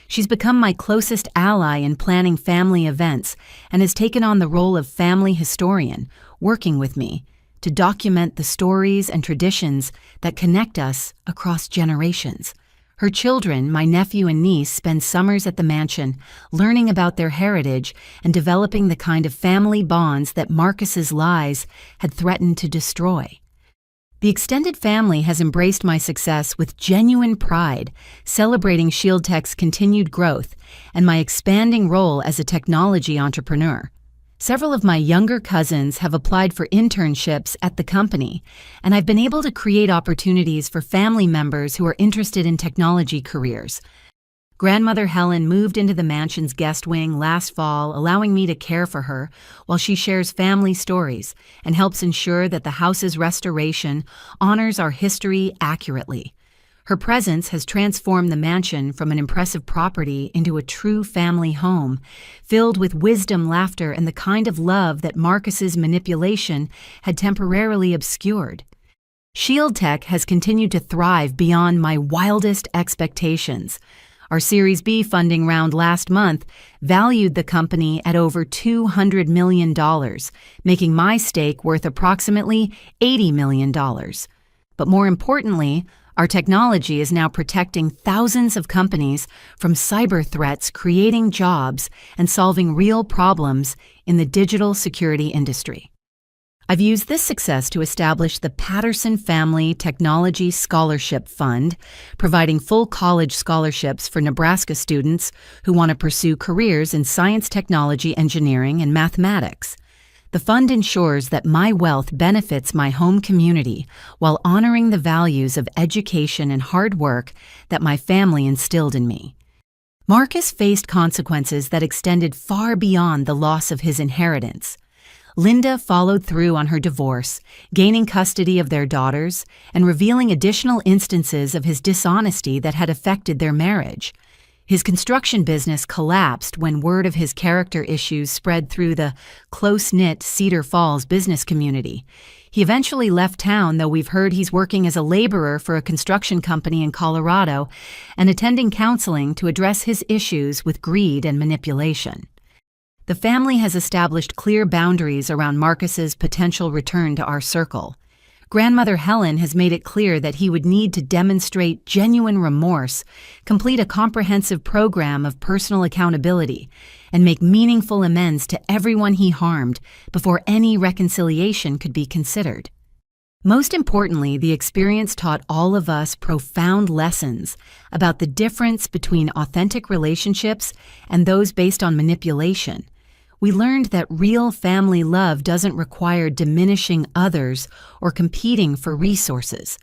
She's become my closest ally in planning family events and has taken on the role of family historian, working with me to document the stories and traditions that connect us across generations. Her children, my nephew and niece, spend summers at the mansion, learning about their heritage and developing the kind of family bonds that Marcus's lies had threatened to destroy. The extended family has embraced my success with genuine pride, celebrating ShieldTech's continued growth and my expanding role as a technology entrepreneur. Several of my younger cousins have applied for internships at the company, and I've been able to create opportunities for family members who are interested in technology careers. Grandmother Helen moved into the mansion's guest wing last fall, allowing me to care for her while she shares family stories and helps ensure that the house's restoration honors our history accurately. Her presence has transformed the mansion from an impressive property into a true family home, filled with wisdom, laughter, and the kind of love that Marcus's manipulation had temporarily obscured. Shield Tech has continued to thrive beyond my wildest expectations. Our Series B funding round last month valued the company at over $200 million, making my stake worth approximately $80 million. But more importantly, our technology is now protecting thousands of companies from cyber threats, creating jobs, and solving real problems in the digital security industry. I've used this success to establish the Patterson Family Technology Scholarship Fund, providing full college scholarships for Nebraska students who want to pursue careers in science, technology, engineering, and mathematics. The fund ensures that my wealth benefits my home community while honoring the values of education and hard work that my family instilled in me. Marcus faced consequences that extended far beyond the loss of his inheritance. Linda followed through on her divorce, gaining custody of their daughters and revealing additional instances of his dishonesty that had affected their marriage. His construction business collapsed when word of his character issues spread through the close-knit Cedar Falls business community. He eventually left town, though we've heard he's working as a laborer for a construction company in Colorado and attending counseling to address his issues with greed and manipulation. The family has established clear boundaries around Marcus's potential return to our circle. Grandmother Helen has made it clear that he would need to demonstrate genuine remorse, complete a comprehensive program of personal accountability, and make meaningful amends to everyone he harmed before any reconciliation could be considered. Most importantly, the experience taught all of us profound lessons about the difference between authentic relationships and those based on manipulation. We learned that real family love doesn't require diminishing others or competing for resources.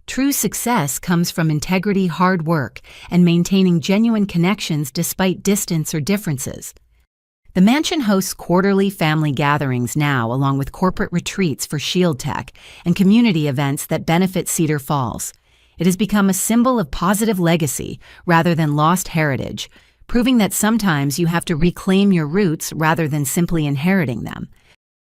True success comes from integrity, hard work, and maintaining genuine connections despite distance or differences. The mansion hosts quarterly family gatherings now, along with corporate retreats for Shield Tech and community events that benefit Cedar Falls. It has become a symbol of positive legacy rather than lost heritage, proving that sometimes you have to reclaim your roots rather than simply inheriting them.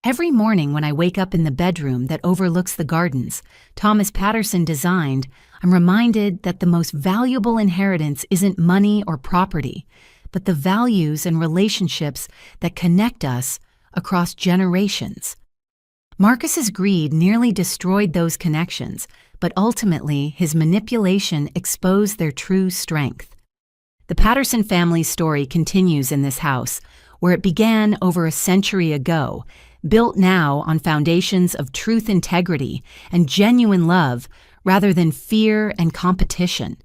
Every morning when I wake up in the bedroom that overlooks the gardens Thomas Patterson designed, I'm reminded that the most valuable inheritance isn't money or property, but the values and relationships that connect us across generations. Marcus's greed nearly destroyed those connections, but ultimately his manipulation exposed their true strength. The Patterson family's story continues in this house, where it began over a century ago, built now on foundations of truth, integrity, and genuine love rather than fear and competition.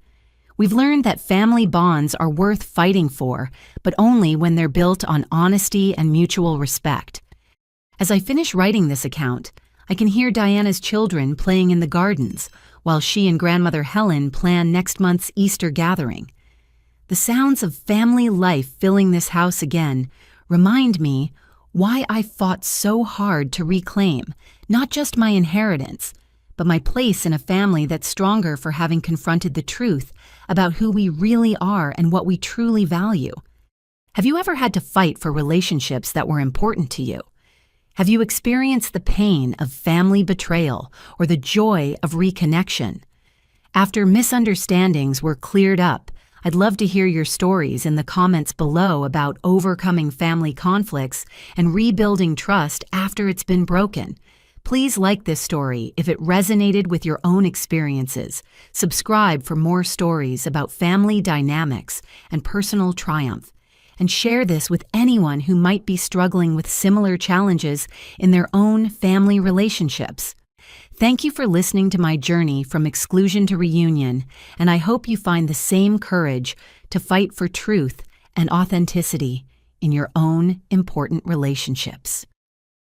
We've learned that family bonds are worth fighting for, but only when they're built on honesty and mutual respect. As I finish writing this account, I can hear Diana's children playing in the gardens, while she and Grandmother Helen plan next month's Easter gathering. The sounds of family life filling this house again remind me why I fought so hard to reclaim not just my inheritance, but my place in a family that's stronger for having confronted the truth about who we really are and what we truly value. Have you ever had to fight for relationships that were important to you? Have you experienced the pain of family betrayal or the joy of reconnection? After misunderstandings were cleared up, I'd love to hear your stories in the comments below about overcoming family conflicts and rebuilding trust after it's been broken. Please like this story if it resonated with your own experiences. Subscribe for more stories about family dynamics and personal triumph. And share this with anyone who might be struggling with similar challenges in their own family relationships. Thank you for listening to my journey from exclusion to reunion, and I hope you find the same courage to fight for truth and authenticity in your own important relationships.